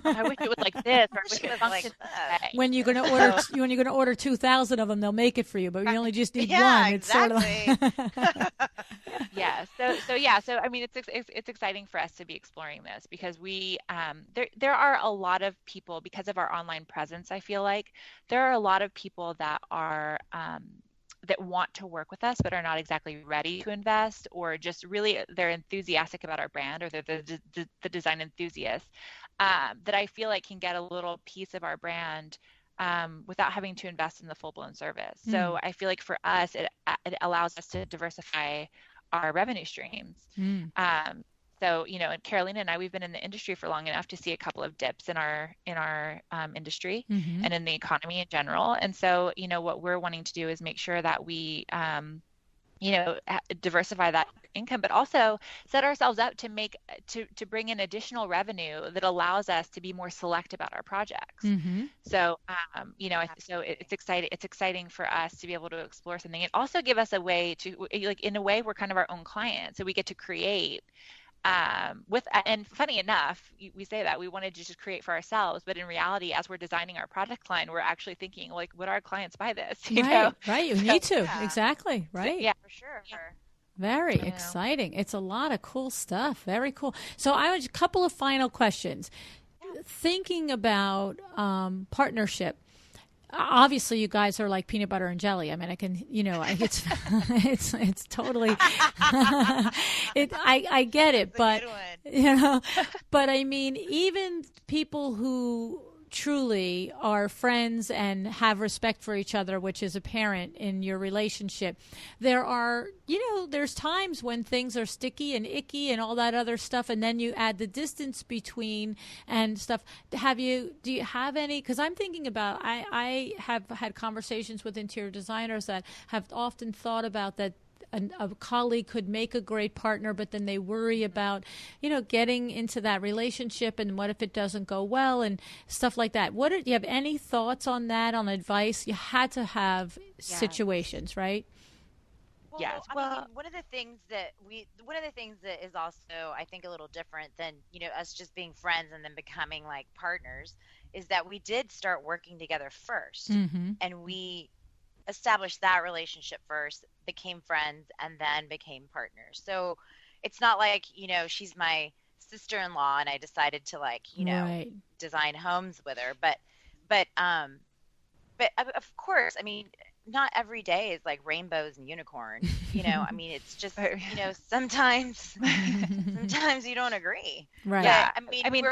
I wish it was like this. Or I wish it was like that. When you're going to order 2,000 of them, they'll make it for you, but you only just need one. Exactly. It's sort of Yeah. So I mean, it's exciting for us to be exploring this because we there are a lot of people, because of our online presence. I feel like there are a lot of people that are that want to work with us but are not exactly ready to invest, or just really they're enthusiastic about our brand, or they're the design enthusiasts that I feel like can get a little piece of our brand without having to invest in the full-blown service. So I feel like for us, it allows us to diversify our revenue streams. So, and Carolina and I, we've been in the industry for long enough to see a couple of dips in our industry and in the economy in general. And so, what we're wanting to do is make sure that we, diversify that income, but also set ourselves up to bring in additional revenue that allows us to be more select about our projects. So, so it's exciting. It's exciting for us to be able to explore something, and also give us a way to, like, in a way, we're kind of our own client, so we get to create. And funny enough, we say that we wanted to just create for ourselves, but in reality, as we're designing our product line, we're actually thinking, like, would our clients buy this? Right. You need to. Exactly. Right. Yeah, for sure. Very exciting. It's a lot of cool stuff. Very cool. So I have a couple of final questions. Thinking about partnership. Obviously, you guys are like peanut butter and jelly. I mean, I can, it's totally, I get it, but, but I mean, even people who truly are friends and have respect for each other, which is apparent in your relationship, there's times when things are sticky and icky and all that other stuff, and then you add the distance between and stuff. Do you have any? Because I'm thinking about, I have had conversations with interior designers that have often thought about that. A colleague could make a great partner, but then they worry about, getting into that relationship, and what if it doesn't go well and stuff like that. Do you have any thoughts on that, on advice? You had to have situations, right? Well, yes. I mean, one of the things that is also, I think, a little different than, us just being friends and then becoming like partners, is that we did start working together first, and we established that relationship first, became friends, and then became partners. So it's not like, she's my sister-in-law and I decided to, like, design homes with her. But of course, I mean, not every day is like rainbows and unicorns, I mean, it's just, sometimes you don't agree. Right. Yeah. I mean,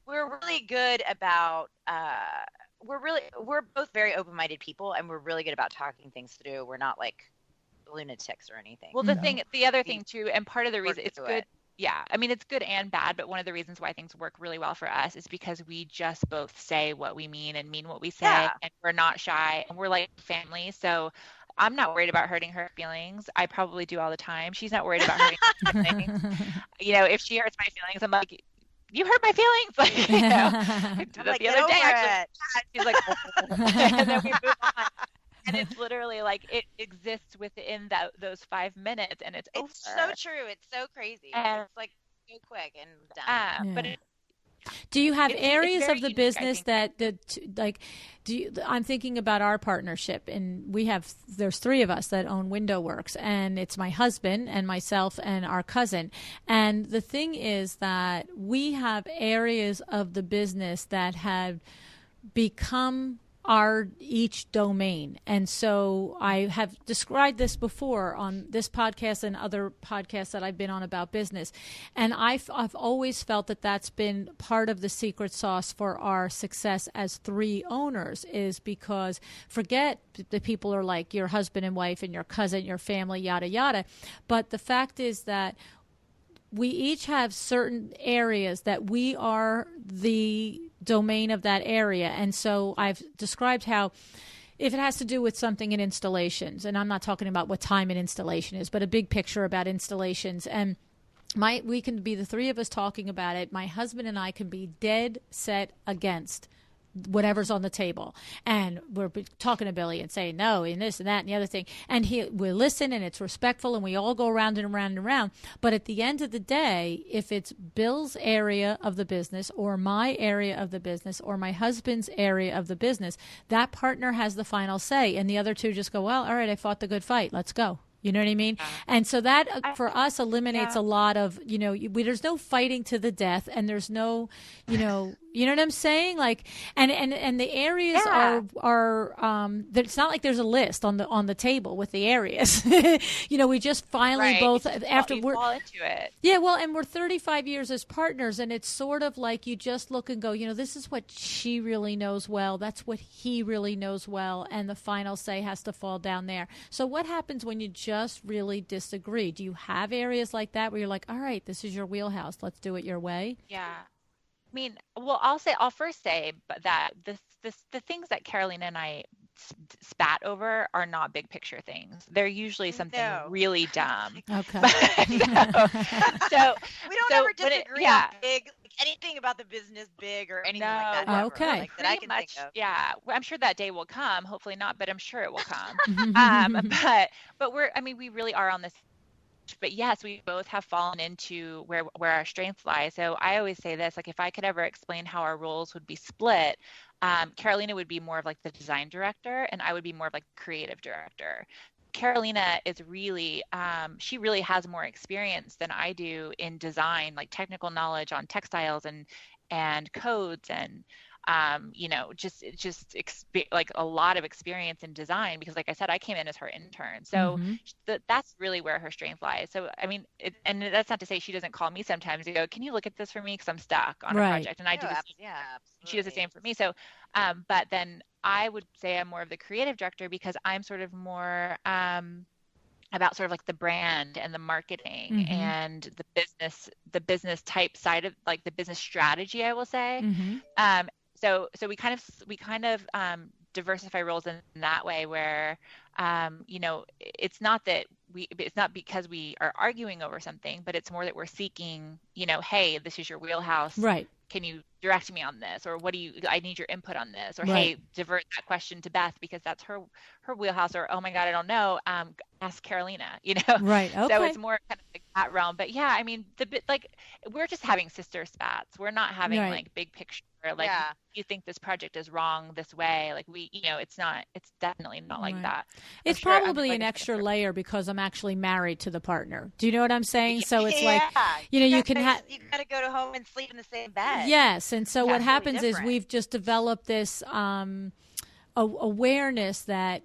we're really good about, we're both very open-minded people, and we're really good about talking things through. We're not like lunatics or anything. Well, the other thing too, and part of the reason it's good. Yeah. I mean, it's good and bad, but one of the reasons why things work really well for us is because we just both say what we mean and mean what we say, and we're not shy, and we're like family. So I'm not worried about hurting her feelings. I probably do all the time. She's not worried about hurting her feelings. If she hurts my feelings, I'm like, you hurt my feelings. Like, I did that the other day. Actually, she's like, and then we move on. And it's literally like it exists within those 5 minutes, and it's over. So true. It's so crazy. And it's like so quick and done. But do you have areas of the business I'm thinking about our partnership, and there's 3 of us that own Window Works, and it's my husband and myself and our cousin. And the thing is that we have areas of the business that have become our each domain. And so I have described this before on this podcast and other podcasts that I've been on about business. And I've always felt that that's been part of the secret sauce for our success as 3 owners, is because forget the people are like your husband and wife and your cousin, your family, yada, yada. But the fact is that we each have certain areas that we are the domain of that area. And so I've described how if it has to do with something in installations, and I'm not talking about what time an installation is, but a big picture about installations, and we can be the three of us talking about it. My husband and I can be dead set against whatever's on the table, and we're talking to Billy and saying no and this and that and the other thing, and we listen, and it's respectful, and we all go around and around and around. But at the end of the day, if it's Bill's area of the business or my area of the business or my husband's area of the business, that partner has the final say, and the other two just go, well, all right, I fought the good fight, let's go. You know what I mean? And so that for us eliminates a lot of, there's no fighting to the death, and there's no, you know what I'm saying? Like, and the areas are it's not like there's a list on the table with the areas. We just finally both after we're fall into it. Yeah, well, and we're 35 years as partners, and it's sort of like you just look and go, this is what she really knows well. That's what he really knows well, and the final say has to fall down there. So what happens when you just really disagree? Do you have areas like that where you're like, all right, this is your wheelhouse, let's do it your way? Yeah. I mean, well, I'll first say that the things that Carolina and I spat over are not big picture things. They're usually something really dumb. Okay. So we don't ever disagree on big, anything about the business big or anything like that. Okay. Like, that I can think of. Yeah. I'm sure that day will come. Hopefully not, but I'm sure it will come. But we really are on this. But yes, we both have fallen into where our strengths lie. So I always say this, like, if I could ever explain how our roles would be split, Carolina would be more of like the design director, and I would be more of like creative director. Carolina is really, she really has more experience than I do in design, like technical knowledge on textiles and codes and, like a lot of experience in design, because like I said, I came in as her intern. So that's really where her strength lies. So, I mean, and that's not to say she doesn't call me sometimes to go, can you look at this for me? Cause I'm stuck on a project, and I do the same. Yeah, absolutely. She does the same for me. So, but then I would say I'm more of the creative director, because I'm sort of more, about sort of like the brand and the marketing and the business type side of like the business strategy, I will say. So we kind of diversify roles in that way where, it's not because we are arguing over something, but it's more that we're seeking, hey, this is your wheelhouse. Right. Can you direct me on this? Or I need your input on this, or hey, divert that question to Beth because that's her wheelhouse, or, oh my God, I don't know. Ask Carolina, Right. Okay. So it's more kind of like that realm. But yeah, I mean, we're just having sister spats. We're not having like big picture, like you think this project is wrong this way. Like it's definitely not like that. It's probably an extra layer because I'm actually married to the partner. Do you know what I'm saying? So it's like, you can have, you got to go to home and sleep in the same bed. Yes. And so what happens is we've just developed this awareness that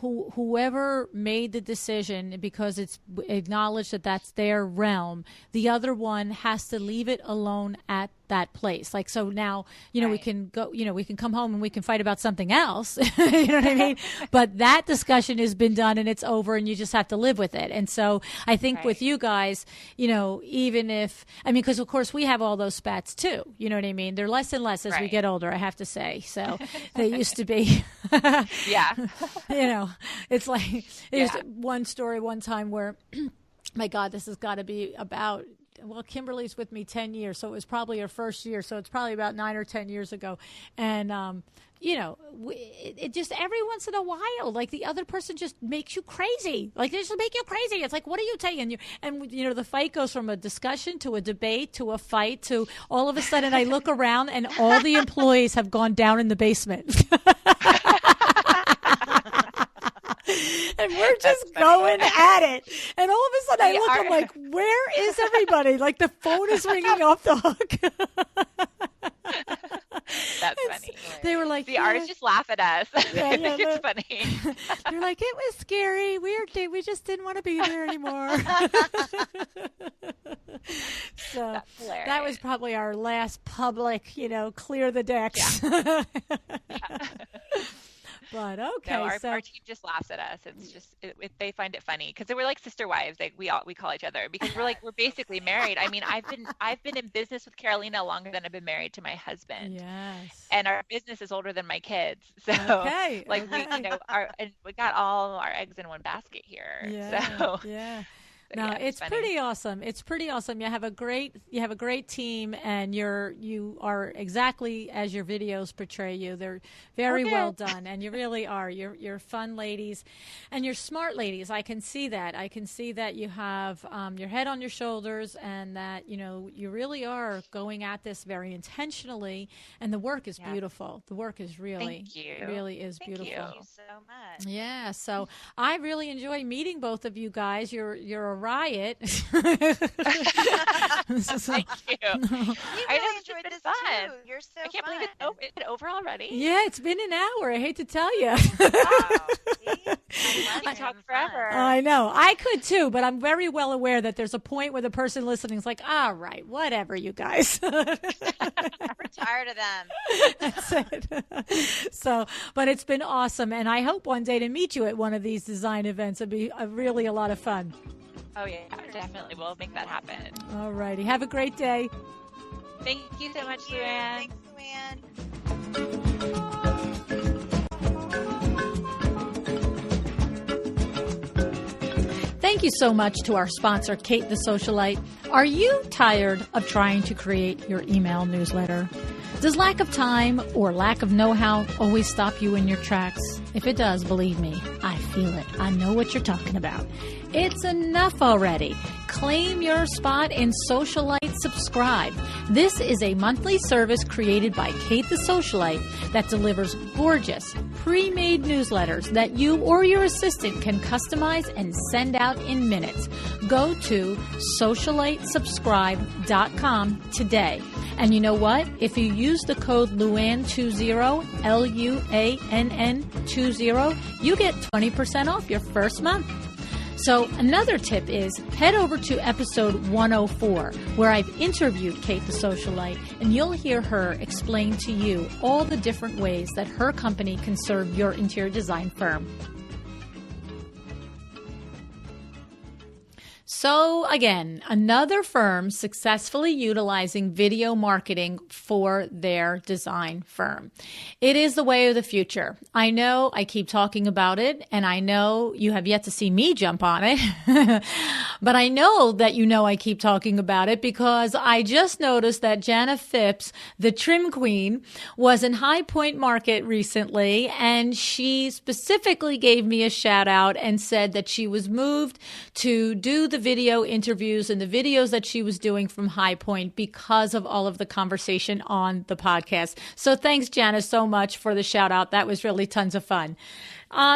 whoever made the decision, because it's acknowledged that that's their realm, the other one has to leave it alone at that place. Like, so now, we can go, we can come home and we can fight about something else. You know what I mean? But that discussion has been done and it's over, and you just have to live with it. And so I think with you guys, even if, because of course we have all those spats too, you know what I mean? They're less and less as we get older, I have to say. So they used to be, it's like, there's one story one time where, my God, this has got to be about, Kimberly's with me 10 years, so it was probably her first year. So it's probably about 9 or 10 years ago. And, it just every once in a while, like the other person just makes you crazy. Like they just make you crazy. It's like, what are you taking? And the fight goes from a discussion to a debate to a fight to all of a sudden I look around and all the employees have gone down in the basement. And we're just going at it. And all of a sudden I look, I'm like, where is everybody? Like the phone is ringing off the hook. That's funny. They were like, the artists just laugh at us. It's funny. They're like, it was scary. We just didn't want to be there anymore. So that was probably our last public, clear the decks. Yeah. But okay, No, our team just laughs at us. It's just they find it funny because we're like sister wives. Like we call each other because we're basically married. I mean, I've been in business with Carolina longer than I've been married to my husband. Yes. And our business is older than my kids. So we got all our eggs in one basket here. Yeah. So yeah. No, it's pretty awesome. It's pretty awesome. You have a great team, and you are exactly as your videos portray you. They're very well done, and you really are. You're fun ladies, and you're smart ladies. I can see that. I can see that you have your head on your shoulders, and that you really are going at this very intentionally. And the work is beautiful. The work is really beautiful. Thank you so much. Yeah. So I really enjoy meeting both of you guys. You're a riot. Thank you. I really enjoyed this fun. too. You're so I can't fun. believe it's over already. Yeah, it's been an hour. I hate to tell you. Wow. I talk forever. I know. I could too, but I'm very well aware that there's a point where the person listening is like, all right, whatever, you guys. We're tired of them. That's it. So, but it's been awesome, and I hope one day to meet you at one of these design events. It'd be really a lot of fun. Oh, yeah, definitely. We'll make that happen. All righty. Have a great day. Thank you so much, LuAnn. Thanks, LuAnn. Thank you so much to our sponsor, Kate the Socialite. Are you tired of trying to create your email newsletter? Does lack of time or lack of know-how always stop you in your tracks? If it does, believe me, I feel it. I know what you're talking about. It's enough already. Claim your spot in Socialite Subscribe. This is a monthly service created by Kate the Socialite that delivers gorgeous, pre-made newsletters that you or your assistant can customize and send out in minutes. Go to socialitesubscribe.com today. And you know what? If you use the code LuAnn20, LuAnn20, you get 20% off your first month. So another tip is head over to episode 104, where I've interviewed Kate the Socialite, and you'll hear her explain to you all the different ways that her company can serve your interior design firm. So again, another firm successfully utilizing video marketing for their design firm. It is the way of the future. I know I keep talking about it, and I know you have yet to see me jump on it, but I know that I keep talking about it because I just noticed that Jana Phipps, the trim queen, was in High Point Market recently, and she specifically gave me a shout out and said that she was moved to do the video interviews and the videos that she was doing from High Point because of all of the conversation on the podcast. So thanks, Janice, so much for the shout out. That was really tons of fun.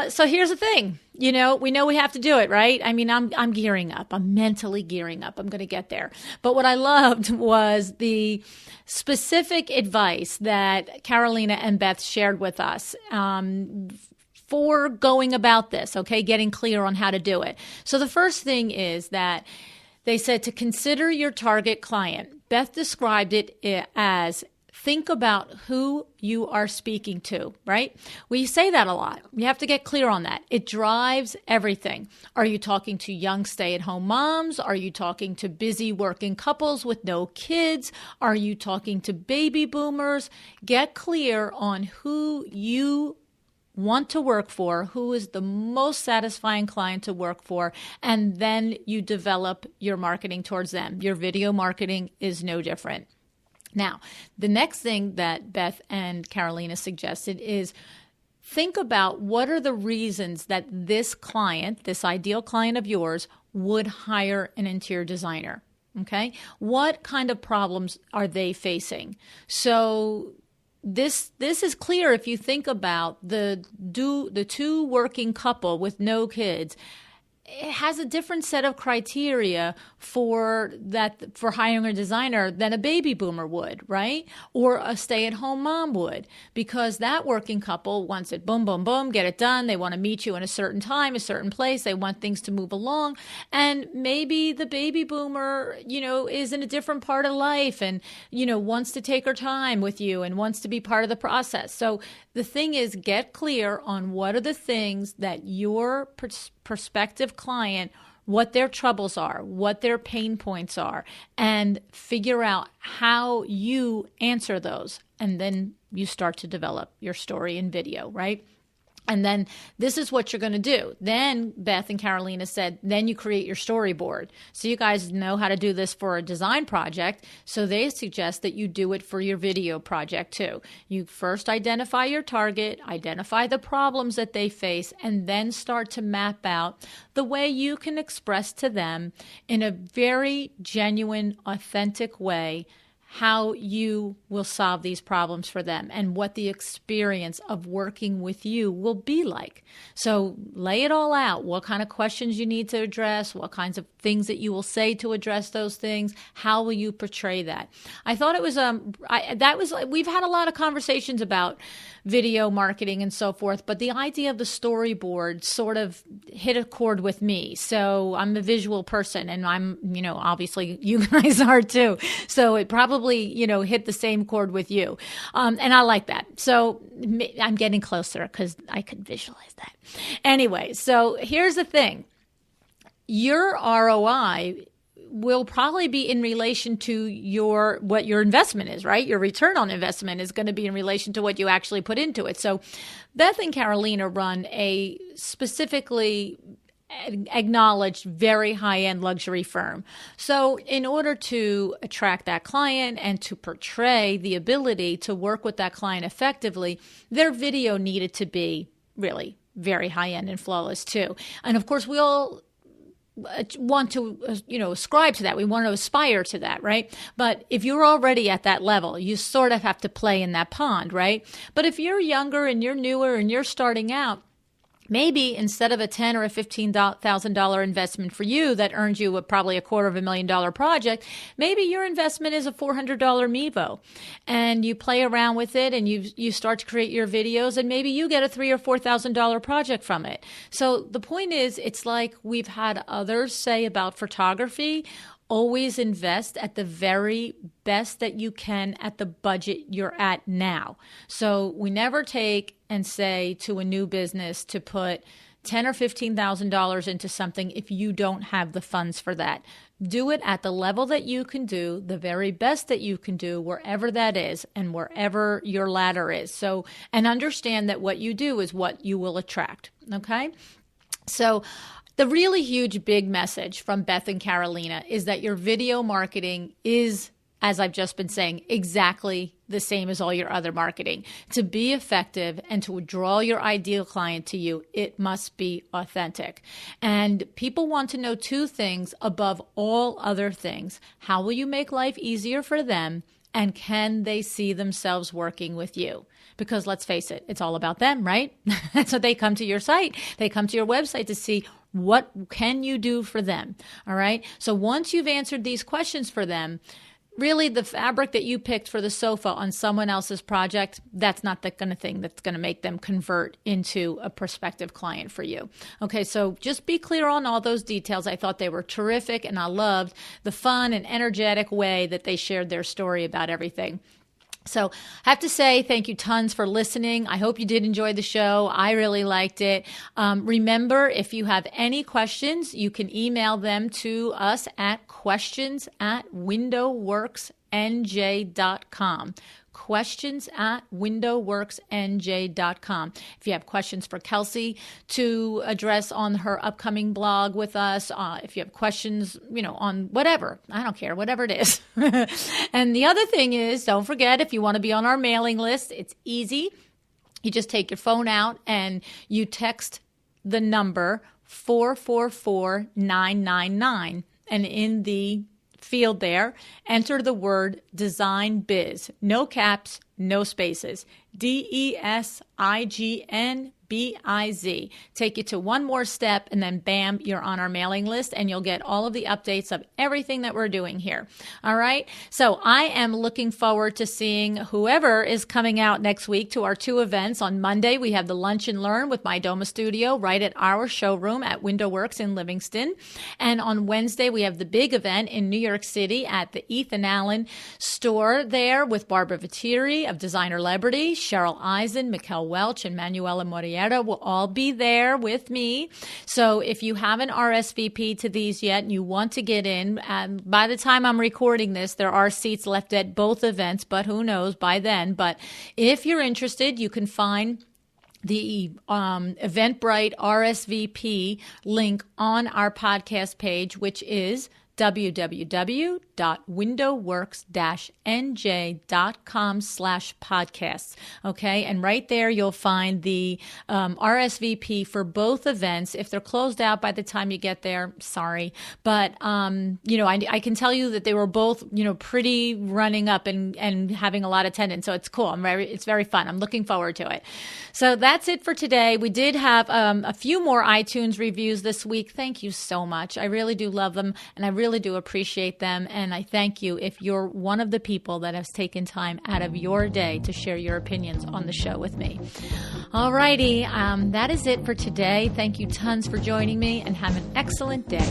So here's the thing. We know we have to do it, right? I mean, I'm gearing up. I'm mentally gearing up. I'm going to get there. But what I loved was the specific advice that Carolina and Beth shared with us for going about this, okay, getting clear on how to do it. So the first thing is that they said to consider your target client. Beth described it as think about who you are speaking to, right? We say that a lot. You have to get clear on that. It drives everything. Are you talking to young stay-at-home moms? Are you talking to busy working couples with no kids? Are you talking to baby boomers? Get clear on who you want to work for, who is the most satisfying client to work for, and then you develop your marketing towards them. Your video marketing is no different. Now, the next thing that Beth and Carolina suggested is think about what are the reasons that this client, this ideal client of yours, would hire an interior designer. Okay? What kind of problems are they facing? So this is clear if you think about the two working couple with no kids. it has a different set of criteria for hiring a designer than a baby boomer would, right? Or a stay-at-home mom would, because that working couple wants it boom, boom, boom, get it done. They want to meet you in a certain time, a certain place. They want things to move along. And maybe the baby boomer, is in a different part of life and, wants to take her time with you and wants to be part of the process. So the thing is, get clear on what are the things that your prospective client, what their troubles are, what their pain points are, and figure out how you answer those. And then you start to develop your story in video, right? And then this is what you're going to do. Then Beth and Carolina said, then you create your storyboard. So you guys know how to do this for a design project. So they suggest that you do it for your video project too. You first identify your target, identify the problems that they face, and then start to map out the way you can express to them in a very genuine, authentic way how you will solve these problems for them and what the experience of working with you will be like. So lay it all out, what kind of questions you need to address, what kinds of things that you will say to address those things, how will you portray that? I thought it was, we've had a lot of conversations about video marketing and so forth, but the idea of the storyboard sort of hit a chord with me. So I'm a visual person, and I'm, obviously you guys are too. So it probably, hit the same chord with you. And I like that. So I'm getting closer because I could visualize that. Anyway, so here's the thing. Your ROI will probably be in relation to what your investment is, right? Your return on investment is going to be in relation to what you actually put into it. So Beth and Carolina run a specifically acknowledged, very high-end luxury firm. So in order to attract that client and to portray the ability to work with that client effectively, their video needed to be really very high-end and flawless too. And of course, we all want to, ascribe to that. We want to aspire to that, right? But if you're already at that level, you sort of have to play in that pond, right? But if you're younger and you're newer and you're starting out, maybe instead of a $10,000 or a $15,000 investment for you that earns you probably a $250,000 project, maybe your investment is a $400 Mevo, and you play around with it and you start to create your videos, and maybe you get a $3,000 or $4,000 project from it. So the point is, it's like we've had others say about photography. Always invest at the very best that you can at the budget you're at now. So we never take and say to a new business to put $10,000 or $15,000 into something if you don't have the funds for that. Do it at the level that you can do, the very best that you can do, wherever that is and wherever your ladder is. So, and understand that what you do is what you will attract. Okay? So, the really huge big message from Beth and Carolina is that your video marketing is, as I've just been saying, exactly the same as all your other marketing. To be effective and to draw your ideal client to you, it must be authentic. And people want to know two things above all other things. How will you make life easier for them? And can they see themselves working with you? Because let's face it, it's all about them, right? So they come to your site. They come to your website to see what can you do for them. All right. So once you've answered these questions for them, really the fabric that you picked for the sofa on someone else's project, that's not the kind of thing that's going to make them convert into a prospective client for you. Okay, so just be clear on all those details. I thought they were terrific, and I loved the fun and energetic way that they shared their story about everything. So I have to say thank you tons for listening. I hope you did enjoy the show. I really liked it. Remember, if you have any questions, you can email them to us at questions@windowworksnj.com. questions@windowworksnj.com. If you have questions for Kelsey to address on her upcoming blog with us, if you have questions, on whatever, I don't care, whatever it is. And the other thing is, don't forget, if you want to be on our mailing list, it's easy. You just take your phone out and you text the number 444999, and in the field there, enter the word Design Biz. No caps, no spaces. DESIGN B-I-Z. Take you to one more step, and then bam, you're on our mailing list, and you'll get all of the updates of everything that we're doing here. All right? So I am looking forward to seeing whoever is coming out next week to our 2 events. On Monday, we have the Lunch and Learn with My Doma Studio right at our showroom at Window Works in Livingston. And on Wednesday, we have the big event in New York City at the Ethan Allen store there with Barbara Viteri of Designer Liberty, Cheryl Eisen, Mikkel Welch, and Manuela Moriera will all be there with me. So if you haven't RSVP'd to these yet and you want to get in, by the time I'm recording this, there are seats left at both events, but who knows by then. But if you're interested, you can find the Eventbrite RSVP link on our podcast page, which is www.windowworks-nj.com/podcasts. Okay. And right there, you'll find the RSVP for both events. If they're closed out by the time you get there, sorry. But, I can tell you that they were both, pretty running up and having a lot of attendance. So it's cool. It's very fun. I'm looking forward to it. So that's it for today. We did have a few more iTunes reviews this week. Thank you so much. I really do love them, and I really do appreciate them. And I thank you if you're one of the people that has taken time out of your day to share your opinions on the show with me. All righty. That is it for today. Thank you tons for joining me, and have an excellent day.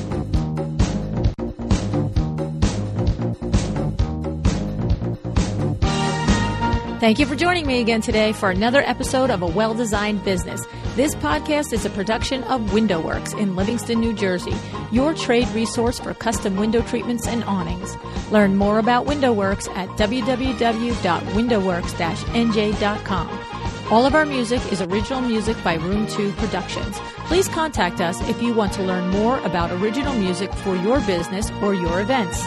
Thank you for joining me again today for another episode of A Well-Designed Business. This podcast is a production of Window Works in Livingston, New Jersey, your trade resource for custom window treatments and awnings. Learn more about Window Works at www.windowworks-nj.com. All of our music is original music by Room 2 Productions. Please contact us if you want to learn more about original music for your business or your events.